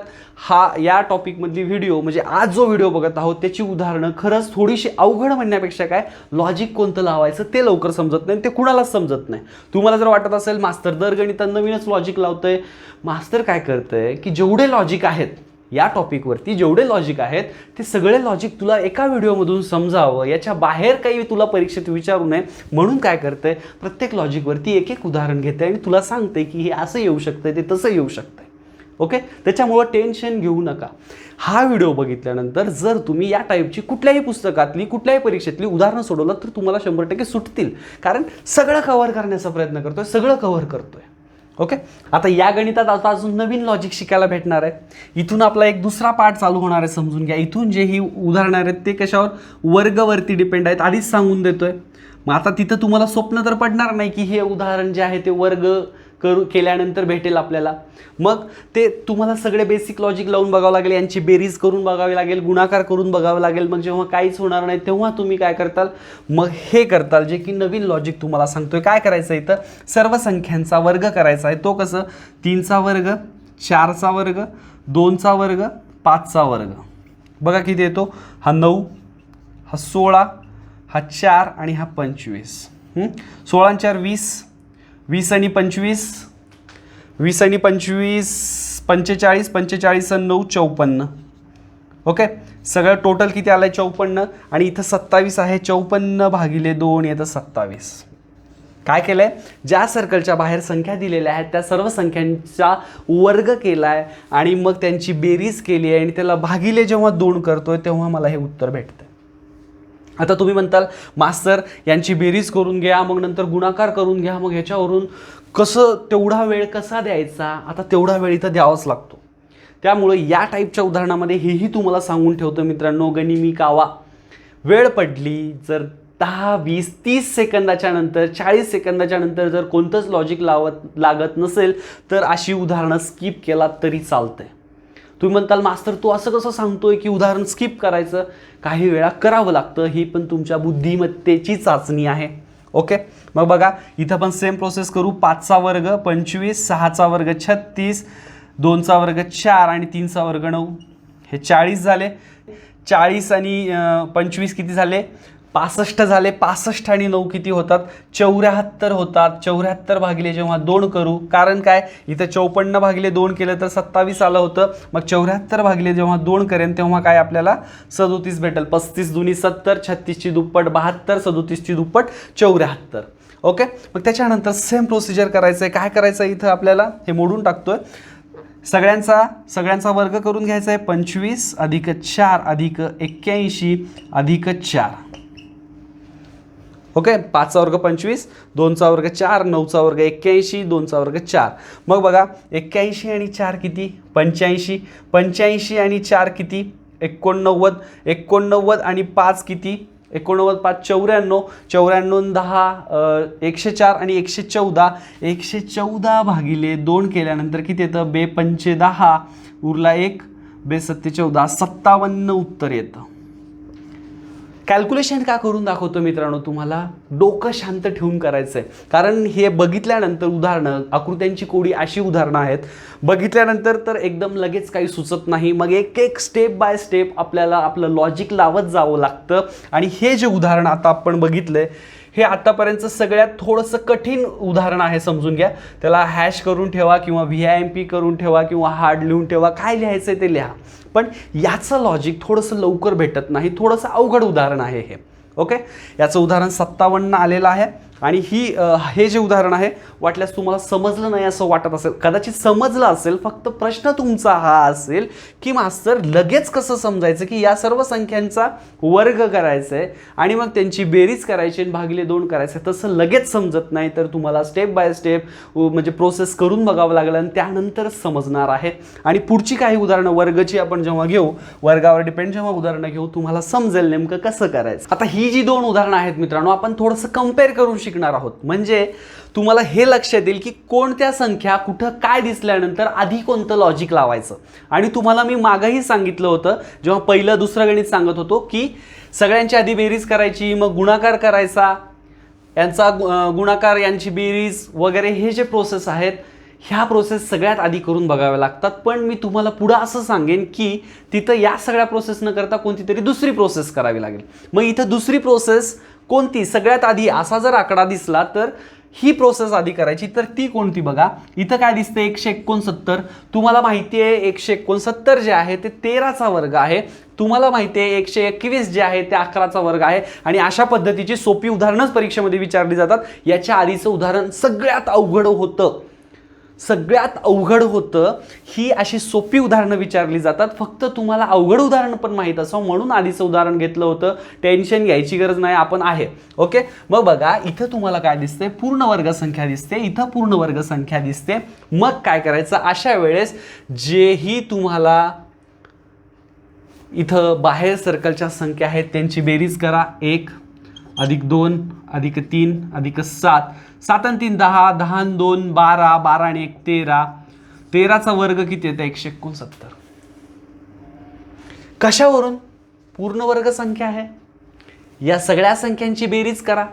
या टॉपिकमधली व्हिडिओ म्हणजे आज जो व्हिडिओ बघत आहोत त्याची उदाहरणं खरंच थोडीशी अवघड म्हणण्यापेक्षा काय लॉजिक कोणतं लावायचं ते लवकर समजत नाही, ते कुणालाच समजत नाही. तुम्हाला जर वाटत असेल मास्तर दर गणितात नवीनच लॉजिक लावतंय, मास्तर काय करतंय की जेवढे लॉजिक आहेत या टॉपिकवरती, जेवढे लॉजिक आहेत ते सगळे लॉजिक तुला एका व्हिडिओमधून समजावं, याच्या बाहेर काही तुला परीक्षेत विचारू नये म्हणून काय करते प्रत्येक लॉजिकवरती एक एक उदाहरण घेते आणि तुला सांगते की हे असं येऊ शकतं, ते तसं येऊ शकतं. ओके, त्याच्यामुळं टेन्शन घेऊ नका. हा व्हिडिओ बघितल्यानंतर जर तुम्ही या टाईपची कुठल्याही पुस्तकातली कुठल्याही परीक्षेतली उदाहरणं सोडवलं तर तुम्हाला 100% सुटतील, कारण सगळं कव्हर करण्याचा प्रयत्न करतोय, सगळं कव्हर करतोय. ओके, आता या गणितात आता अजून नवीन लॉजिक शिकायला भेटणार आहे. इथून आपला एक दुसरा पार्ट चालू होणार आहे, समजून घ्या. इथून जे ही उदाहरणं आहेत ते कशावर वर्गवरती डिपेंड आहेत, आधीच सांगून देतोय. मग आता तिथं तुम्हाला स्वप्न तर पडणार नाही की हे उदाहरण जे आहे ते वर्ग केल्यानंतर भेटेल आपल्याला. मग ते तुम्हाला सगळे बेसिक लॉजिक लावून बघावं लागेल, यांची बेरीज करून बघावी लागेल, गुणाकार करून बघावं लागेल. मग जेव्हा काहीच होणार नाही तेव्हा तुम्ही काय करताल, मग हे करताल जे की नवीन लॉजिक तुम्हाला सांगतोय. काय करायचं इथं सर्व संख्यांचा वर्ग करायचा आहे. तो कसं 3चा वर्ग 4चा वर्ग 2चा वर्ग 5चा वर्ग. बघा किती येतो, हा 9 हा 16 हा 4 आणि हा 25. 16 आणि 4 20, 20 आणि 25, 20 आणि 25 45, 45 आणि 9 54. ओके, सगळं टोटल किती आलं आहे 54. आणि इथं 27 आहे, 54 भागिले 2 येतं 27. काय केलं आहे, ज्या सर्कलच्या बाहेर संख्या दिलेल्या आहेत त्या सर्व संख्यांचा वर्ग केला आहे आणि मग त्यांची बेरीज केली आहे आणि त्याला भागिले जेव्हा 2 करतोय तेव्हा मला हे उत्तर भेटतं. आता तुम्ही म्हणताल मास्तर यांची बेरीज करून घ्या, मग नंतर गुणाकार करून घ्या, मग ह्याच्यावरून कसं तेवढा वेळ कसा द्यायचा. आता तेवढा वेळ इथं द्यावाच लागतो. त्यामुळे या टाईपच्या उदाहरणामध्ये हेही तुम्हाला सांगून ठेवतो मित्रांनो, गनिमी कावा. वेळ पडली जर 10 20 30 सेकंदाच्या नंतर 40 सेकंदाच्या नंतर जर कोणतंच लॉजिक लागत नसेल तर अशी उदाहरणं स्किप केला तरी चालतंय. तुम्ही म्हणताल मास्तर तू असं कसं सांगतोय की उदाहरण स्किप करायचं, काही वेळा करावं लागतं. ही पण तुमच्या बुद्धिमत्तेची चाचणी आहे. ओके, मग बघा इथं पण सेम प्रोसेस करू. 5चा वर्ग 25, 6चा वर्ग 36, 2चा वर्ग 4 आणि 3चा वर्ग 9. हे 40 झाले. 40 आणि 25 किती झाले 65 झाले, 65 आणि 9 किती होतात? 74 होतात. 74 भागिले जेव्हा 2 करू, कारण काय इथं 54 भागिले 2 केलं तर 27 आलं होतं. मग 74 भागिले जेव्हा 2 करेन तेव्हा काय आपल्याला 37 भेटेल. 35 दुनी 70, 36 ची दुप्पट 72, 37 ची दुप्पट 74. ओके, मग त्याच्यानंतर सेम प्रोसिजर करायचं आहे. काय करायचं आहे इथं आपल्याला? हे मोडून टाकतोय. सगळ्यांचा वर्ग करून घ्यायचा आहे. 25 अधिक 4 अधिक 81 अधिक 4. ओके, 5चा वर्ग 25, 2चा वर्ग 4, 9चा वर्ग 81, 2चा वर्ग 4. मग बघा 81 आणि 4 किती? 85. 85 आणि 4 किती? 89. 89 आणि 5 किती? 89 5 94. 94 10 104 आणि 114. 114 भागिले 2 केल्यानंतर किती येतं? बे 5 10 उरला 1, बे 7 14, 57 उत्तर येतं. कॅल्क्युलेशन का करून दाखवतो मित्रांनो? तुम्हाला डोकं शांत ठेवून करायचं आहे. कारण हे बघितल्यानंतर उदाहरणं, आकृत्यांची कोडी अशी उदाहरणं आहेत, बघितल्यानंतर तर एकदम लगेच काही सुचत नाही. मग एक एक स्टेप बाय स्टेप आपल्याला आपलं लॉजिक लावत जावं लागतं. आणि हे जे उदाहरण आता आपण बघितलंय हे आतापर्यंत सगळ्यात थोडंसं कठीण उदाहरण आहे, समजून घ्या. त्याला हॅश करून ठेवा किंवा VIMP करून ठेवा किंवा हार्ड लिहून ठेवा, काय लिहायचं ते लिहा. पण याचं लॉजिक थोडंसं लवकर भेटत नाही, थोडंसं अवघड उदाहरण आहे हे. ओके, याचं उदाहरण 57 आलेलं आहे. आणि हे जे उदाहरण आहे वाटल्यास तुम्हाला समजलं नाही असं वाटत असेल, कदाचित समजलं असेल, फक्त प्रश्न तुमचा हा असेल की मास्तर लगेच कसं समजायचं की या सर्व संख्यांचा वर्ग करायचा आहे आणि मग त्यांची बेरीज करायची आणि भागिले 2 करायचं. तसं लगेच समजत नाही, तर तुम्हाला स्टेप बाय स्टेप म्हणजे प्रोसेस करून बघावं लागलं आणि त्यानंतरच समजणार आहे. आणि पुढची काही उदाहरणं वर्गची आपण जेव्हा घेऊ, वर्गावर डिपेंड जेव्हा उदाहरणं घेऊ, तुम्हाला समजेल नेमकं कसं करायचं. आता ही जी 2 उदाहरणं आहेत मित्रांनो, आपण थोडंसं कम्पेअर करून शिकणार आहोत. म्हणजे तुम्हाला हे लक्षात येईल की कोणत्या संख्या कुठं काय दिसल्यानंतर आधी कोणतं लॉजिक लावायचं. आणि तुम्हाला मी मागेही सांगितलं होतं जेव्हा पहिलं दुसरं गणित सांगत होतो की सगळ्यांची आधी बेरीज करायची, मग गुणाकार करायचा, यांचा गुणाकार, यांची बेरीज वगैरे, हे जे प्रोसेस आहेत ह्या प्रोसेस सगळ्यात आधी करून बघाव्या लागतात. पण मी तुम्हाला पुढं असं सांगेन की तिथं या सगळ्या प्रोसेस न करता कोणती तरी दुसरी प्रोसेस करावी लागेल. मग इथं दुसरी प्रोसेस कोणती? सगळ्यात आधी असा जर आकडा दिसला तर ही प्रोसेस आधी करायची, तर ती कोणती? बघा इथं काय दिसते? 169. तुम्हाला माहिती आहे 169 जे आहे ते 13चा वर्ग आहे. तुम्हाला माहिती आहे 121 जे आहे ते 11चा वर्ग आहे. आणि अशा पद्धतीची सोपी उदाहरणच परीक्षेमध्ये विचारली जातात. याच्या आधीचं उदाहरण सगळ्यात अवघड होतं, सगळ्यात अवघड होतं. ही अशी सोपी उदाहरणं विचारली जातात. फक्त तुम्हाला अवघड उदाहरण पण माहीत असावं म्हणून आधीचं उदाहरण घेतलं होतं. टेन्शन घ्यायची गरज नाही, आपण आहे. ओके, मग बघा इथं तुम्हाला काय दिसते? पूर्ण वर्ग संख्या दिसते, इथं पूर्ण वर्ग संख्या दिसते. मग काय करायचं? अशा वेळेस जेही तुम्हाला इथं बाहेर सर्कलच्या संख्या आहेत त्यांची बेरीज करा. 1 अधिक 2 अधिक 3 अधिक 7, 7 आणि 3 10, 10 आणि 2 12, 12 आणि 1 13. 13चा वर्ग किती येतं? 169. कशावरून? पूर्ण वर्ग संख्या आहे. या सगळ्या संख्यांची बेरीज करा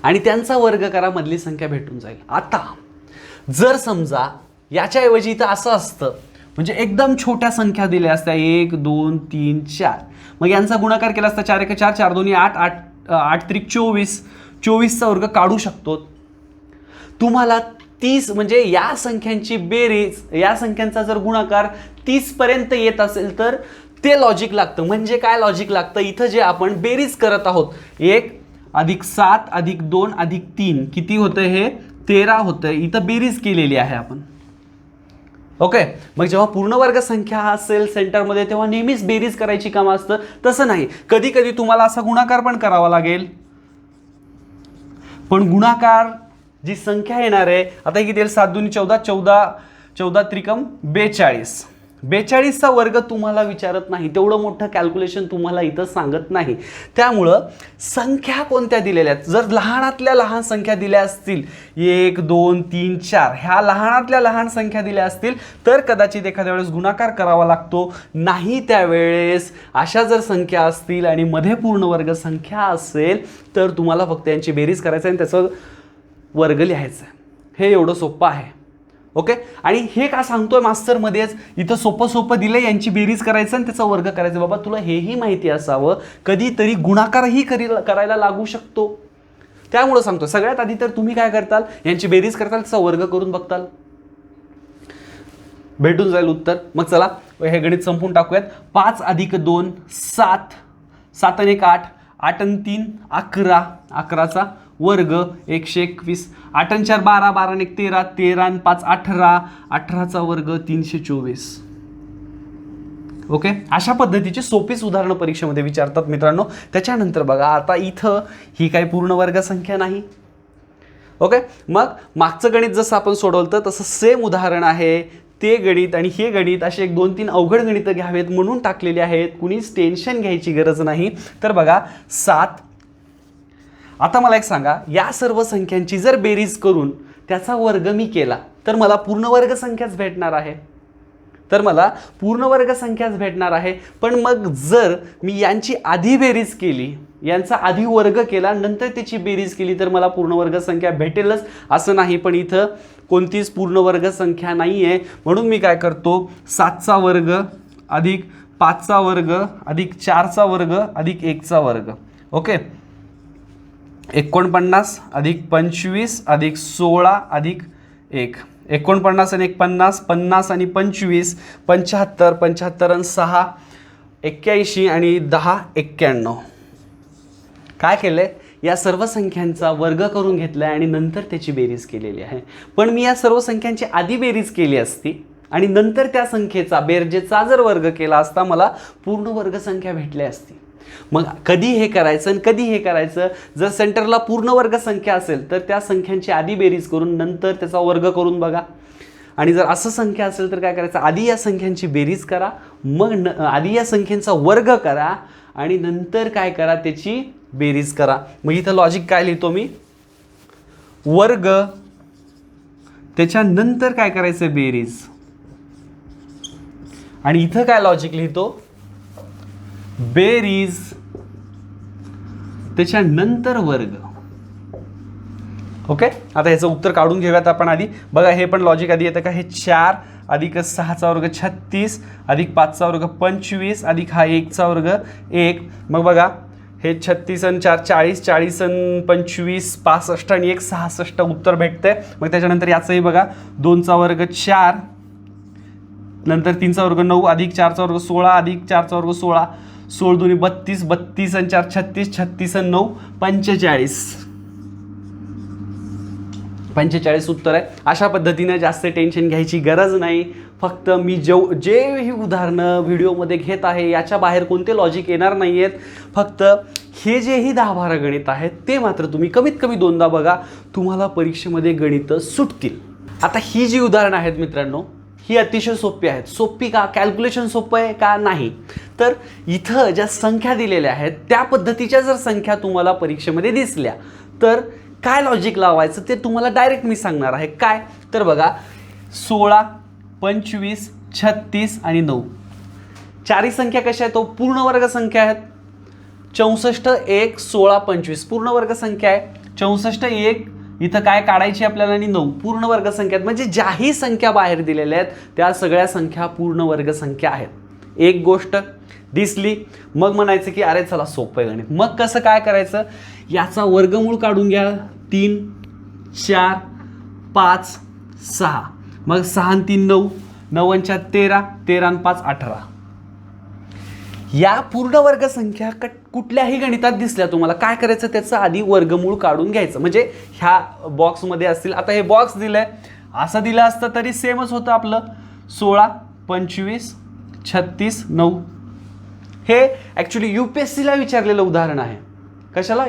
आणि त्यांचा वर्ग करा, मधली संख्या भेटून जाईल. आता जर समजा याच्याऐवजी इथं असं असतं, म्हणजे एकदम छोट्या संख्या दिल्या असत्या 1 2 3 4, मग यांचा गुणाकार केला असता 4 1 4, 4 2 8, 8 3 24, 24चा वर्ग काढू शकतो. तुम्हाला 30 म्हणजे या संख्यांची बेरीज, या संख्यांचा जर गुणाकार 30 पर्यंत येत असेल तर ते लॉजिक लागतं. म्हणजे काय लॉजिक लागतं? इथं जे आपण बेरीज करत आहोत 1 अधिक 7 अधिक 2 अधिक 3 किती होतं? हे 13 होतं. इथं बेरीज केलेली आहे आपण. ओके, मग जेव्हा पूर्ण वर्ग संख्या असेल सेंटरमध्ये तेव्हा नेहमीच बेरीज करायची काम असतं. तसं नाही, कधी कधी तुम्हाला असा गुणाकार पण करावा लागेल. पण गुणाकार जी संख्या येणार आहे आता किती येईल? 7 2 14, 14 त्रिकम 42. 42चा वर्ग तुम्हाला विचारत नाही, तेवढं मोठं कॅल्क्युलेशन तुम्हाला इथं सांगत नाही. त्यामुळं संख्या कोणत्या दिलेल्या आहेत? जर लहानातल्या लहान संख्या दिल्या असतील 1 2 3 4, ह्या लहानातल्या लहान संख्या दिल्या असतील तर कदाचित एखाद्या वेळेस गुणाकार करावा लागतो. नाही त्यावेळेस अशा जर संख्या असतील आणि मध्ये पूर्ण वर्ग संख्या असेल तर तुम्हाला फक्त यांची बेरीज करायचं आणि त्याचं वर्ग लिहायचं. हे एवढं सोपं आहे. ओके. आणि हे का सांगतोय मास्टरमध्येच, इथं सोपं सोपं दिलं, यांची बेरीज करायचं आणि त्याचा वर्ग करायचा. बाबा तुला हेही माहिती असावं कधीतरी गुणाकारही करायला लागू शकतो, त्यामुळं सांगतो. सगळ्यात आधी तर तुम्ही काय करताल, यांची बेरीज करताल, त्याचा वर्ग करून बघताल, भेटून जाईल उत्तर. मग चला हे गणित संपून टाकूयात. 5 + 2 7, 7 आणि 1 8, 8 आणि 3 11, 11चा वर्ग 121, 8 आणि 4 12, 12 आणि 1 13, 13 आणि 5 18, 18चा वर्ग 324. ओके. अशा पद्धतीची सोपीच उदाहरणं परीक्षेमध्ये विचारतात मित्रांनो. त्याच्यानंतर बघा आता इथं ही काही पूर्ण वर्ग संख्या नाही. ओके. मग मागचं गणित जसं आपण सोडवलं तसं सेम उदाहरण आहे. ते गणित आणि हे गणित असे 1 2 3 अवघड गणितं घ्यावेत म्हणून टाकलेले आहेत, कुणीच टेन्शन घ्यायची गरज नाही. तर बघा 7. आता मला एक सांगा, या सर्व संख्यांची जर बेरीज करून त्याचा वर्ग मी केला तर मला पूर्ण वर्ग संख्याच भेटणार आहे. पण मग जर मी यांची आधी बेरीज केली, यांचा आधी वर्ग केला, नंतर त्याची बेरीज केली तर मला पूर्ण वर्ग संख्या भेटेलच असं नाही. पण इथं कोणतीच पूर्ण वर्ग संख्या नाही आहे, म्हणून मी काय करतो, 7चा वर्ग अधिक 5चा वर्ग अधिक 4चा वर्ग अधिक 1चा वर्ग. ओके. 49 अधिक 25 अधिक 16 अधिक 1, 49 आणि 1 50, 50 आणि 25 75, 75 आणि 6 81 आणि 10 91. काय केलंय, या सर्व संख्यांचा वर्ग करून घेतलाय आणि नंतर त्याची बेरीज केलेली आहे. पण मी या सर्व संख्यांची आधी बेरीज केली असती आणि नंतर त्या संख्येचा बेरजेचा जर वर्ग केला असता मला पूर्ण वर्ग संख्या भेटली असती. मग कधी हे करायचं आणि कधी हे करायचं, जर सेंटरला पूर्ण वर्ग संख्या असेल तर त्या संख्यांची आधी बेरीज करून नंतर त्याचा वर्ग करून बघा. आणि जर असं संख्या असेल तर काय करायचं, आधी या संख्यांची बेरीज करा, मग आधी या संख्यांचा वर्ग करा आणि नंतर काय करा, त्याची बेरीज करा. मग इथं लॉजिक काय लिहितो मी, वर्ग त्याच्यानंतर काय करायचं, बेरीज. आणि इथं काय लॉजिक लिहितो, बेरीज त्याच्यानंतर वर्ग. ओके. आता ह्याचं उत्तर काढून घेऊयात आपण आधी. बघा हे पण लॉजिक आधी येतं का, हे 4 अधिक 6चा वर्ग 36 अधिक 5चा वर्ग 25 अधिक हा 1चा वर्ग 1. मग बघा हे 36 आणि 4 40, 40 आणि 25 65 आणि 1 66 उत्तर भेटतंय. मग त्याच्यानंतर याचंही बघा, 2चा वर्ग 4, नंतर 3चा वर्ग 9 अधिक 4चा वर्ग 16 अधिक 4चा वर्ग 16, 16 2 32, 32 आणि 4 36, 36 आणि 9 45 उत्तर आहे. अशा पद्धतीने जास्त टेन्शन घ्यायची गरज नाही. फक्त मी जे ही उदाहरणं व्हिडिओमध्ये घेत आहे याच्या बाहेर कोणते लॉजिक येणार नाही आहेत. फक्त हे जेही 10-12 गणित आहेत ते मात्र तुम्ही कमीत कमी 2दा बघा, तुम्हाला परीक्षेमध्ये गणितं सुटतील. आता ही जी उदाहरणं आहेत मित्रांनो, ही अतिशय सोपी आहेत. सोपी का, कॅल्क्युलेशन सोपं आहे का, नाही. तर इथं ज्या संख्या दिलेल्या आहेत त्या पद्धतीच्या जर संख्या तुम्हाला परीक्षेमध्ये दिसल्या तर काय लॉजिक लावायचं ते तुम्हाला डायरेक्ट मी सांगणार आहे. काय तर बघा, 16 25 36 आणि 9 चारही संख्या कशा आहेत, तो पूर्ण वर्ग संख्या आहेत. 64 1 16 25 पूर्ण वर्ग संख्या आहे. 64 1 इथं काय काढायची आपल्याला आणि 9 पूर्ण वर्ग संख्या आहेत. म्हणजे ज्याही संख्या बाहेर दिलेल्या आहेत त्या सगळ्या संख्या पूर्ण वर्ग संख्या आहेत. एक गोष्ट दिसली, मग म्हणायचं की अरे चला सोपं आहे गणित. मग कसं काय करायचं, याचा वर्गमूळ काढून घ्या. 3 4 5 6, मग 6 आणि 3 9, 9 आणि 4 13, 13 आणि 5 18. या पूर्ण वर्ग संख्या कुठल्याही गणितात दिसल्या तुम्हाला काय करायचं, त्याचं आधी वर्गमूळ काढून घ्यायचं. म्हणजे ह्या बॉक्समध्ये असतील, आता हे बॉक्स दिलंय, असं दिलं असतं तरी सेमच होतं आपलं. 16 25 36 9. हे ॲक्च्युली UPSCला विचारलेलं उदाहरण आहे. कशाला,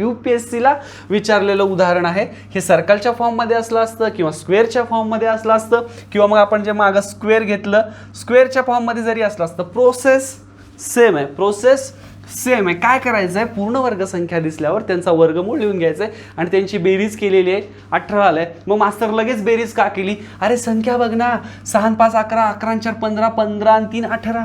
UPSCला विचारलेलं उदाहरण आहे. हे सर्कलच्या फॉर्ममध्ये असलं असतं किंवा स्क्वेअरच्या फॉर्ममध्ये असलं असतं किंवा मग आपण जे मागं स्क्वेअर घेतलं स्क्वेअरच्या फॉर्ममध्ये जरी असलं असतं. प्रोसेस सेम आहे. काय करायचं आहे, पूर्ण वर्ग संख्या दिसल्यावर त्यांचा वर्गमूळ लिहून घ्यायचं आहे आणि त्यांची बेरीज केलेली आहे. 18 आलं आहे. मग मास्तर लगेच बेरीज का केली, अरे संख्या बघ ना, 6 आणि 5 11, 11 आणि 4 15, 15 आणि 3 18.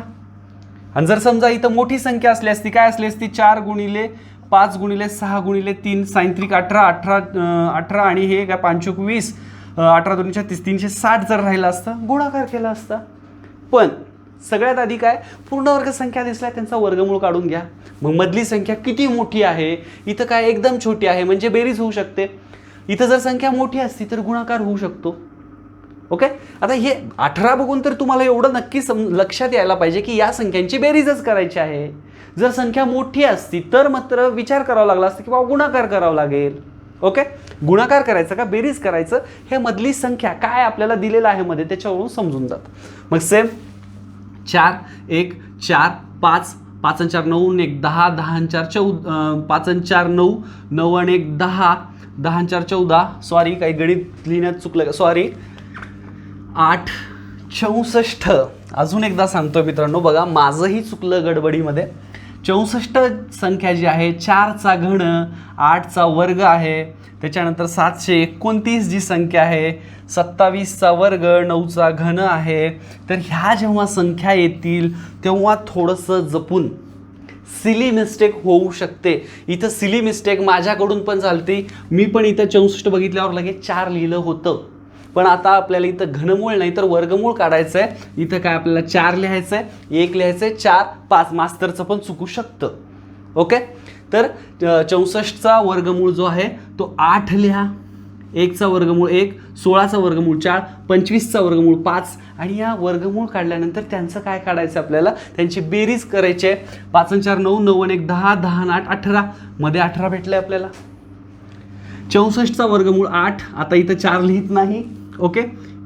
आणि जर समजा इथं मोठी संख्या असली असती, काय असली असती, 4 गुणिले 5 गुणिले 6 गुणिले 3 साइन 3 18 18 18 आणि हे काय 5 20 18 2 36 360 जर राहिला असता गुणाकार केला असता. पण सगळ्यात आधी काय, पूर्णवर्ग संख्या दिसल्या त्यांचा वर्गमूळ काढून घ्या. मग मधली संख्या किती मोठी आहे, इथं काय एकदम छोटी आहे म्हणजे बेरीज होऊ शकते. इथं जर संख्या मोठी असती तर गुणाकार होऊ शकतो. ओके, आता हे 18 बघून तर तुम्हाला एवढं नक्की लक्षात यायला पाहिजे की या संख्यांची बेरीजच करायची आहे. जर संख्या मोठी असती तर मात्र विचार करावा लागला असता की बाबा गुणाकार करावा लागेल. ओके, गुणाकार करायचं का बेरीज करायचं हे मधली संख्या काय आपल्याला दिलेलं आहे मध्ये त्याच्यावरून समजून जातं. मग सेम 4 1 4 5 5 आणि 4 9 1 10 10 आणि 4 14 5 आणि 4 9 9 आणि 1 10 10 आणि 4 14 सॉरी काही गणित लिहिण्यात चुकलं, सॉरी 8 64. अजून एकदा सांगतो मित्रांनो, बघा माझंही चुकलं गडबडीमध्ये. 64 संख्या जी आहे 4चा घन 8चा वर्ग आहे, त्याच्यानंतर 729 जी संख्या आहे 27चा वर्ग 9चा घन आहे. तर ह्या जेव्हा संख्या येतील तेव्हा थोडंसं जपून, सिली मिस्टेक होऊ शकते. इथं सिली मिस्टेक माझ्याकडून पण चालते. मी पण इथं 64 बघितल्यावर लगेच 4 लिहिलं होतं, पण आता आपल्याला इथं घनमूळ नाही तर वर्गमूळ काढायचं आहे. इथं काय आपल्याला 4 लिहायचं आहे, 1 लिहायचं आहे, 4 5 मास्तरचं पण चुकू शकतं. ओके, तर 64चा वर्गमूळ जो आहे तो 8 लिहा, 1चा वर्गमूळ 1, 16चा वर्गमूळ 4, 25चा वर्गमूळ 5. आणि या वर्गमूळ काढल्यानंतर त्यांचं काय काढायचं आपल्याला, त्यांची बेरीज करायची आहे. 5 आणि 4 9, 9 आणि 1 10, 10 आणि 8 18, मध्ये 18 भेटले आपल्याला. 64चा वर्गमूळ 8, आता इथं 4 लिहित नाही. ओके,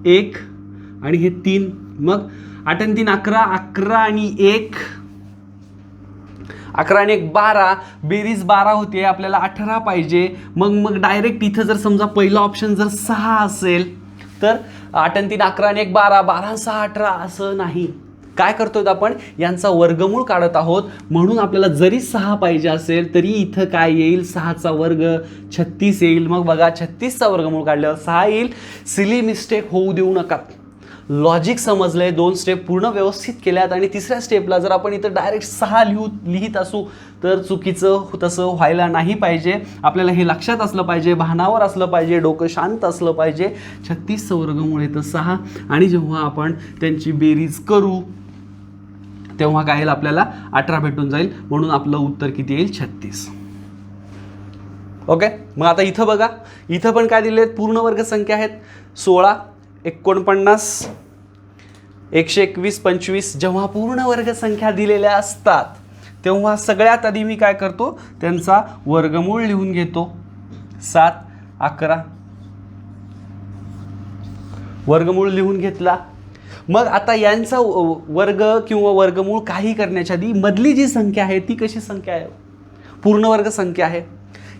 1 आणि हे 3, मग 8 आणि 3 11, 11 आणि 1 11 आणि 1 12, बेरीज 12 होते, आपल्याला 18 पाहिजे. मग डायरेक्ट इथं जर समजा पहिला ऑप्शन जर 6 असेल तर 8 आणि 3 11 आणि 1 12, 12 6 18 असं नाही. काय करतोय आपण, यांचा वर्गमूळ काढत आहोत, म्हणून आपल्याला जरी 6 पाहिजे असेल तरी इथं काय येईल, 6चा वर्ग 36 येईल. मग बघा 36चा वर्गमूळ काढल्यावर 6 येईल. सिली मिस्टेक होऊ देऊ नका. लॉजिक समजलंय, 2 स्टेप पूर्ण व्यवस्थित केल्यात आणि तिसऱ्या स्टेपला जर आपण इथं डायरेक्ट 6 लिहित असू तर चुकीचं तसं व्हायला नाही पाहिजे. आपल्याला हे लक्षात असलं पाहिजे, भानावर असलं पाहिजे, डोकं शांत असलं पाहिजे. 36चं वर्गमूळ येतं 6 आणि जेव्हा आपण त्यांची बेरीज करू तेव्हा काय येईल, आपल्याला 18 भेटून जाईल. म्हणून आपलं उत्तर किती येईल, 36. ओके, मग आता इथं बघा, इथं पण काय दिले आहेत, पूर्ण वर्ग संख्या आहेत 16 49 121 25. जेव्हा पूर्ण वर्ग संख्या दिलेल्या असतात तेव्हा सगळ्यात आधी मी काय करतो, त्यांचा वर्गमूळ लिहून घेतो. 7 11 वर्गमूळ लिहून घेतला. मग आता यांचा वर्ग किंवा वर्गमूळ काही करण्याच्या आधी मधली जी संख्या आहे ती कशी संख्या आहे, पूर्णवर्ग संख्या आहे.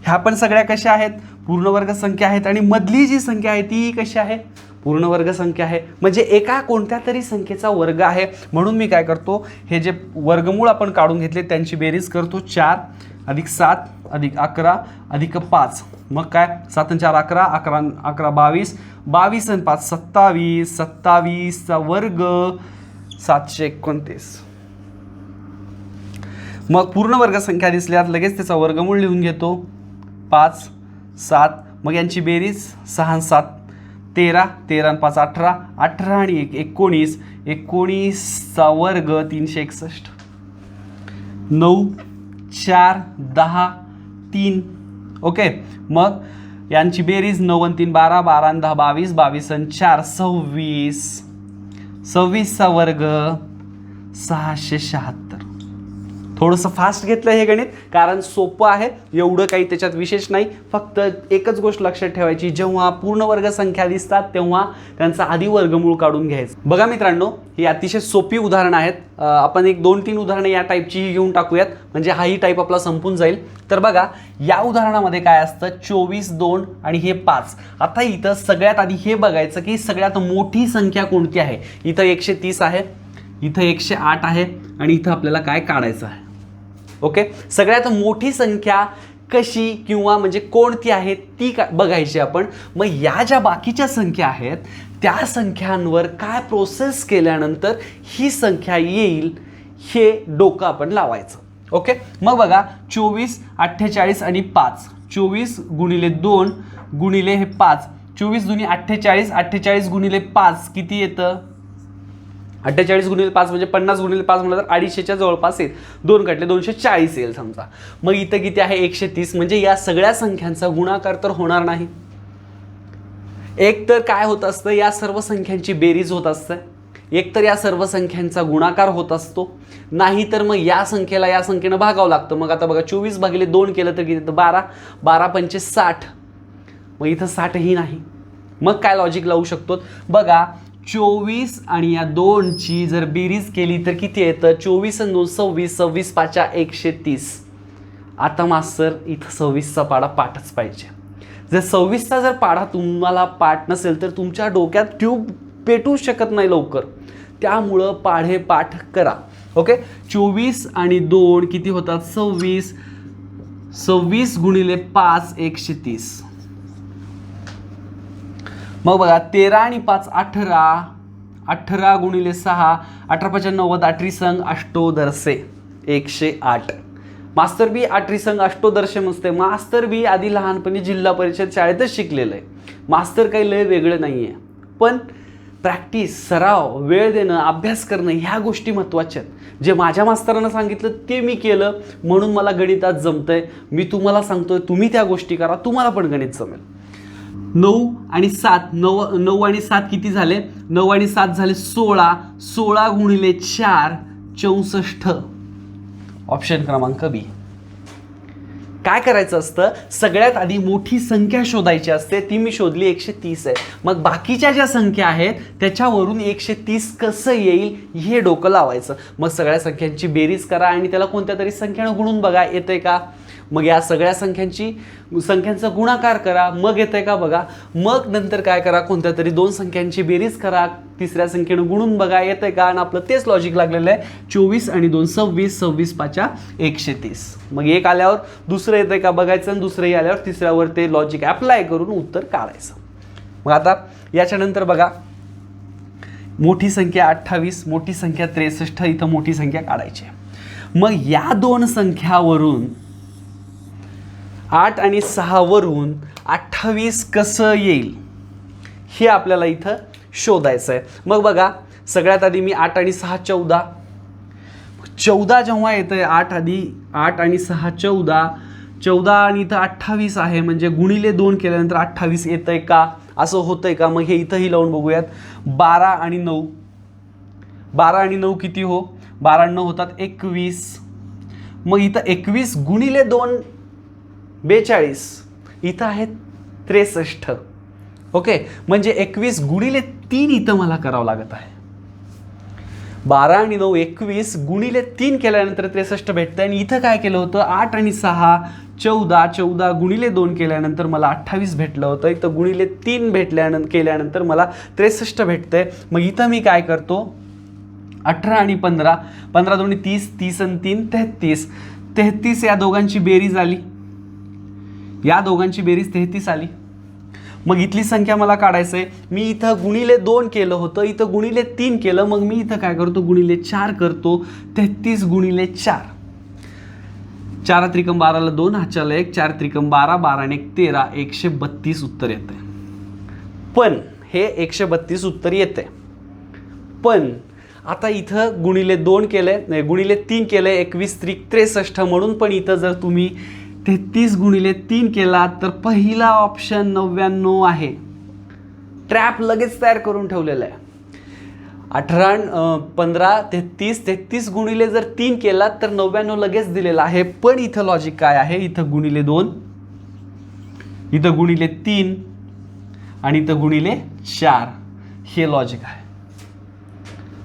ह्या पण सगळ्या कशा आहेत, पूर्णवर्ग संख्या आहेत. आणि मधली जी संख्या आहे ती कशी आहे, पूर्णवर्ग संख्या आहे. म्हणजे एका कोणत्या तरी संख्येचा वर्ग आहे. म्हणून मी काय करतो, हे जे वर्गमूळ आपण काढून घेतले त्यांची बेरीज करतो. 4 अधिक 7 अधिक 11 अधिक 5. मग काय, 7 आणि 4 11, 11 11 22, 22 आणि 5 27, 27चा वर्ग 729. मग पूर्ण वर्ग संख्या दिसल्यात लगेच त्याचा वर्गमूळ लिहून घेतो. 5 7, मग यांची बेरीज 6 आणि 7 13, 13 आणि 5 18, 18 आणि 1 19, 19चा वर्ग 361, 9 4 10 3. ओके, मग यांची बेरीज 9 आणि 3 12, 12 आणि 10 22, 22 आणि 4 26, 26चा वर्ग 676. थोडंसं फास्ट घेतलं हे गणित कारण सोपं आहे, एवढं काही त्याच्यात विशेष नाही. फक्त एकच गोष्ट लक्षात ठेवायची, जेव्हा पूर्ण वर्ग संख्या दिसतात तेव्हा त्यांचा आधी वर्गमूळ काढून घ्यायचं. बघा मित्रांनो, ही अतिशय सोपी उदाहरणं आहेत. आपण एक 2-3 उदाहरणं या टाईपची घेऊन टाकूयात म्हणजे हाही टाईप आपला संपून जाईल. तर बघा या उदाहरणामध्ये काय असतं, 24 2 आणि हे 5. आता इथं सगळ्यात आधी हे बघायचं की सगळ्यात मोठी संख्या कोणती आहे. इथं 130 आहे, इथं 108 आहे आणि इथं आपल्याला काय काढायचं आहे. ओके, सगळ्यात मोठी संख्या कशी किंवा म्हणजे कोणती आहे ती बघायची आपण. मग या ज्या बाकीच्या संख्या आहेत त्या संख्यांवर काय प्रोसेस केल्यानंतर ही संख्या येईल हे डोकं आपण लावायचं. ओके, मग बघा 24 48 आणि 5, 24 गुणिले 2 गुणिले हे 5, 24 दुनी 48, 48 गुणिले 5 किती येतं? 48 गुणिले 5 म्हणजे 50 गुणिले 5 म्हणलं तर 250च्या जवळपास येईल. 2 कटले 240 येईल समजा. मग इथं किती आहे? 130. म्हणजे या सगळ्या संख्यांचा गुणाकार तर होणार नाही. एक तर काय होत असतं, या सर्व संख्यांची बेरीज होत असते, एक तर या सर्व संख्यांचा गुणाकार होत असतो, नाही तर मग या संख्येला या संख्येनं भागावं लागतं. मग आता बघा 24 भागिले 2 केलं तर किती? 12. 12 पंचे 60. मग इथं 60 ही नाही. मग काय लॉजिक लावू शकतो? बघा 24 आणि या 2ची जर बेरीज केली तर किती येतं? 24 आणि 2 26, 26 पाचा 130. आता मास्तर इथं 26चा पाढा पाठच पाहिजे. जर 26चा जर पाढा तुम्हाला पाठ नसेल तर तुमच्या डोक्यात ट्यूब पेटू शकत नाही लवकर. त्यामुळं पाढे पाठ करा. ओके, 24 आणि 2 किती होतात? 26. 26 गुणिले 5 130. मग बघा 13 आणि 5 18. 18 गुणिले 6 18 5 90. 8 संग अष्टोदरसे 108. मास्तर बी 8 संग अष्टोदरसे मस्ते. मास्तर बी आधी लहानपणी जिल्हा परिषद शाळेतच शिकलेलं आहे. मास्तर काही लय वेगळं नाही आहे, पण प्रॅक्टिस, सराव, वेळ देणं, अभ्यास करणं ह्या गोष्टी महत्त्वाच्या आहेत. जे माझ्या मास्तरानं सांगितलं ते मी केलं म्हणून मला गणितात जमतंय. मी तुम्हाला सांगतोय तुम्ही त्या गोष्टी करा, तुम्हाला पण गणित जमेल. 9 आणि 7. 9 आणि 7 किती झाले? 9 आणि 7 झाले 16. 16 गुणिले 4 64. ऑप्शन क्रमांक बी. काय करायचं असतं? सगळ्यात आधी मोठी संख्या शोधायची असते. ती मी शोधली 130 आहे. मग बाकीच्या ज्या संख्या आहेत त्याच्यावरून 130 कसं येईल हे डोकं लावायचं. मग सगळ्या संख्यांची बेरीज करा आणि त्याला कोणत्या तरी संख्येनं गुणून बघा येतंय का. मग या सगळ्या संख्यांचा गुणाकार करा, मग येतंय का बघा. मग नंतर काय करा? कोणत्या तरी 2 संख्यांची बेरीज करा, तिसऱ्या संख्येनं गुणून बघा येतंय का. आणि आपलं तेच लॉजिक लागलेलं आहे. 24 आणि 2 26. 26 पाचा 130. मग एक आल्यावर दुसरं येतंय का बघायचं आणि दुसरंही आल्यावर तिसऱ्यावर ते लॉजिक ॲप्लाय करून उत्तर काढायचं. मग आता याच्यानंतर बघा मोठी संख्या 28, मोठी संख्या 63. इथं मोठी संख्या काढायची. मग या 2 संख्यावरून 8 आणि 6 वरून 28 कसं येईल हे आपल्याला इथं शोधायचं आहे. मग बघा सगळ्यात आधी मी 8 आणि 6 14. 14 जेव्हा येतं आहे 8 आणि 6 14. 14 आणि इथं 28 आहे म्हणजे गुणिले 2 केल्यानंतर 28 येतं आहे का? असं होतं आहे का? मग हे इथंही लावून बघूयात. 12 आणि 9. 12 आणि 9 किती हो? 12 आणि 9 होतात 21. मग इथं 21 गुणिले 2 42. इथं आहे 63. ओके, म्हणजे 21 गुणिले 3 इथं मला करावं लागत आहे. 12 आणि 9 21 गुणिले 3 केल्यानंतर 63 भेटतं. आणि इथं काय केलं होतं? 8 आणि 6 14. 14 गुणिले 2 केल्यानंतर मला 28 भेटलं होतं. इथं गुणिले 3 केल्यानंतर मला 63 भेटतंय. मग इथं मी काय करतो? 18 आणि 15. 15 दोन्ही 30. 30 आणि 3 33. 33 या दोघांची बेरीज आली. या दोघांची बेरीज 33 आली. मग इथली संख्या मला काढायचं आहे. मी इथं गुणिले 2 केलं होतं, इथं गुणिले 3 केलं. मग मी इथं काय करतो? गुणिले 4 करतो. 33 गुणिले 4. 4 त्रिकम 12ला 2, हाच्याला 1. 4 त्रिकम 12, 12 आणि 1 13. 132 उत्तर येते. पण हे 132 उत्तर येते. पण आता इथं गुणिले 2 केलंय, नाही गुणिले 3 केलंय. 21 त्रिक 63. म्हणून पण इथं जर तुम्ही 33 गुणिले 3 केला तर पहिला ऑप्शन 99 आहे. ट्रॅप लगेच तयार करून ठेवलेला आहे. 18 15 33. 33 गुणिले जर 3 केला तर 99 लगेच दिलेला आहे. पण इथं लॉजिक काय आहे? इथं गुणिले 2, इथं गुणिले 3 आणि इथं गुणिले 4 हे लॉजिक आहे.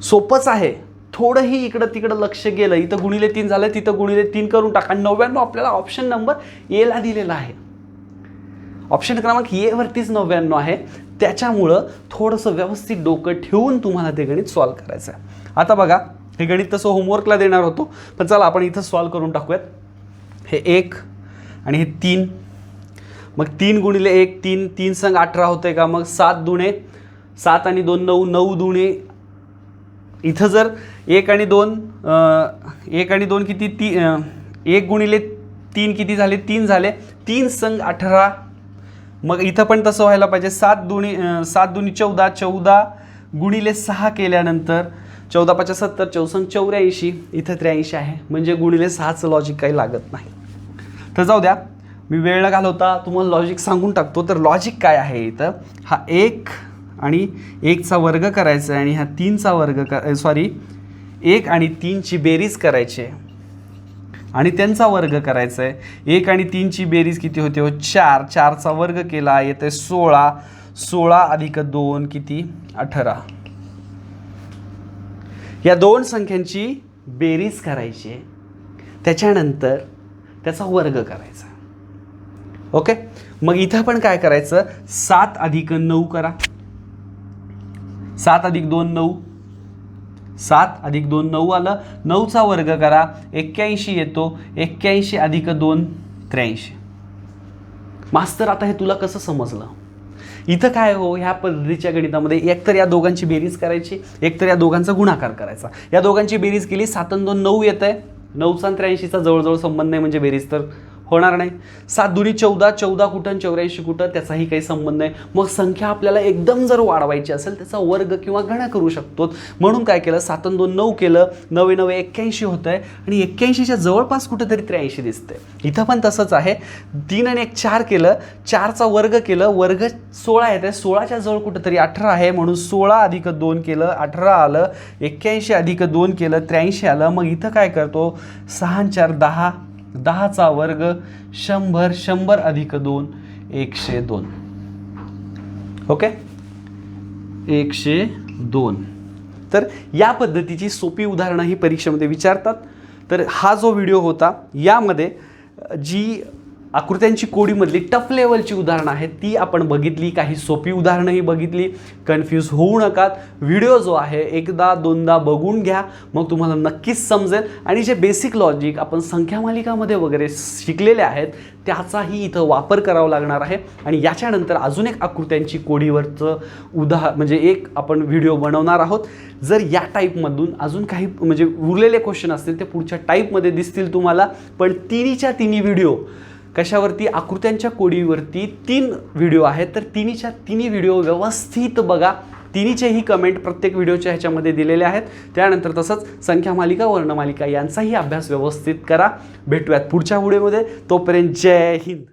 सोपंच आहे. थोडंही इकडं तिकडं लक्ष गेलं, इथं गुणिले 3 झालं, तिथं गुणिले 3 करून टाका. 99 आपल्याला ऑप्शन नंबर एला दिलेला आहे. ऑप्शन क्रमांक ए वरतीच 99 आहे. त्याच्यामुळं थोडंसं व्यवस्थित डोकं ठेवून तुम्हाला ते गणित सॉल्व करायचं आहे. आता बघा हे गणित तसं होमवर्कला देणार होतो, पण चला आपण इथं सॉल्व करून टाकूयात. हे 1 आणि हे 3. मग 3 गुणिले 1 3. 3 संग 18 होते का? मग 7 दुणे 7 आणि 2 9. 9 दुणे इथं जर 1 आणि 2 किती? 1 गुणिले 3 किती झाले? 3 झाले. 3 संग 18 मग इथं पण तसं व्हायला पाहिजे. 7 दुनी 14, 14 गुणिले 6 केल्यानंतर 14 5 70, 14 84, इथं 83 आहे. म्हणजे गुणिले 6चं लॉजिक काही लागत नाही. तर जाऊ द्या, मी वेळ न घालवता तुम्हाला लॉजिक सांगून टाकतो. तर लॉजिक काय आहे इथं, हा 1 आणि 1चा वर्ग करायचा आहे आणि हा 3चा वर्ग 1 आणि 3ची बेरीज करायची आहे आणि त्यांचा वर्ग करायचा आहे. 1 आणि 3ची बेरीज किती होते हो, 4. 4चा वर्ग केला येते 16. 16 अधिक 2 किती, 18. या दोन संख्यांची बेरीज करायची आहे, त्याच्यानंतर त्याचा वर्ग करायचा. ओके. मग इथं पण काय करायचं, 7 अधिक 9 करा. 7 अधिक 2 9. 7 अधिक 2 9 आलं. 9चा वर्ग करा, 81 येतो. 81 अधिक 2 83. मास्तर आता हे तुला कसं समजलं. इथं काय हो, ह्या पद्धतीच्या गणितामध्ये एकतर या दोघांची बेरीज करायची, एकतर या दोघांचा गुणाकार करायचा. या दोघांची बेरीज केली, 7 आणि 2 9 येत आहे. 9चा आणि 83चा जवळजवळ संबंध नाही, म्हणजे बेरीज तर होणार नाही. 7 दुनी 14, 14 कुठं 84 कुठं, त्याचाही काही संबंध नाही. मग संख्या आपल्याला एकदम जर वाढवायची असेल त्याचा वर्ग किंवा गणा करू शकतो. म्हणून काय केलं, 7 आणि 2 9 केलं, 9 9 81 होत आहे आणि 81च्या जवळपास कुठंतरी 83 दिसते. इथं पण तसंच आहे. 3 आणि 1 4 केलं, 4चा वर्ग केलं, वर्ग 16 येते. 16च्या जवळ कुठंतरी 18 आहे, म्हणून 16 अधिक 2 केलं, 18 आलं. 81 अधिक 2 केलं, 83 आलं. मग इथं काय करतो, 6 आणि 4 10, 10चा वर्ग 100, 100 अधिक 2 102. ओके, 102. तर या पद्धतीची सोपी उदाहरणं ही परीक्षेमध्ये विचारतात. तर हा जो व्हिडिओ होता, यामध्ये जी आकृत्यांची कोडीमधली टफ लेवलची उदाहरणं आहेत ती आपण बघितली, काही सोपी उदाहरणंही बघितली. कन्फ्यूज होऊ नका. व्हिडिओ जो आहे एकदा दोनदा बघून घ्या, मग तुम्हाला नक्कीच समजेल. आणि जे बेसिक लॉजिक आपण संख्या मालिकामध्ये वगैरे शिकलेले आहेत त्याचाही इथं वापर करावा लागणार आहे. आणि याच्यानंतर अजून एक आकृत्यांची कोडीवरचं म्हणजे एक आपण व्हिडिओ बनवणार आहोत. जर या टाईपमधून अजून काही म्हणजे उरलेले क्वेश्चन असतील ते पुढच्या टाईपमध्ये दिसतील तुम्हाला. पण तिन्हीच्या तिन्ही व्हिडिओ कशावरती, आकृत्यांच्या कोडीवरती 3 व्हिडिओ आहेत. तर तिन्हीच्या तिन्ही व्हिडिओ व्यवस्थित बघा. तिन्हीचेही कमेंट प्रत्येक व्हिडिओच्या ह्याच्यामध्ये दिलेले आहेत. त्यानंतर तसंच संख्या मालिका, वर्णमालिका यांचाही अभ्यास व्यवस्थित करा. भेटूयात पुढच्या व्हिडिओमध्ये. तोपर्यंत जय हिंद.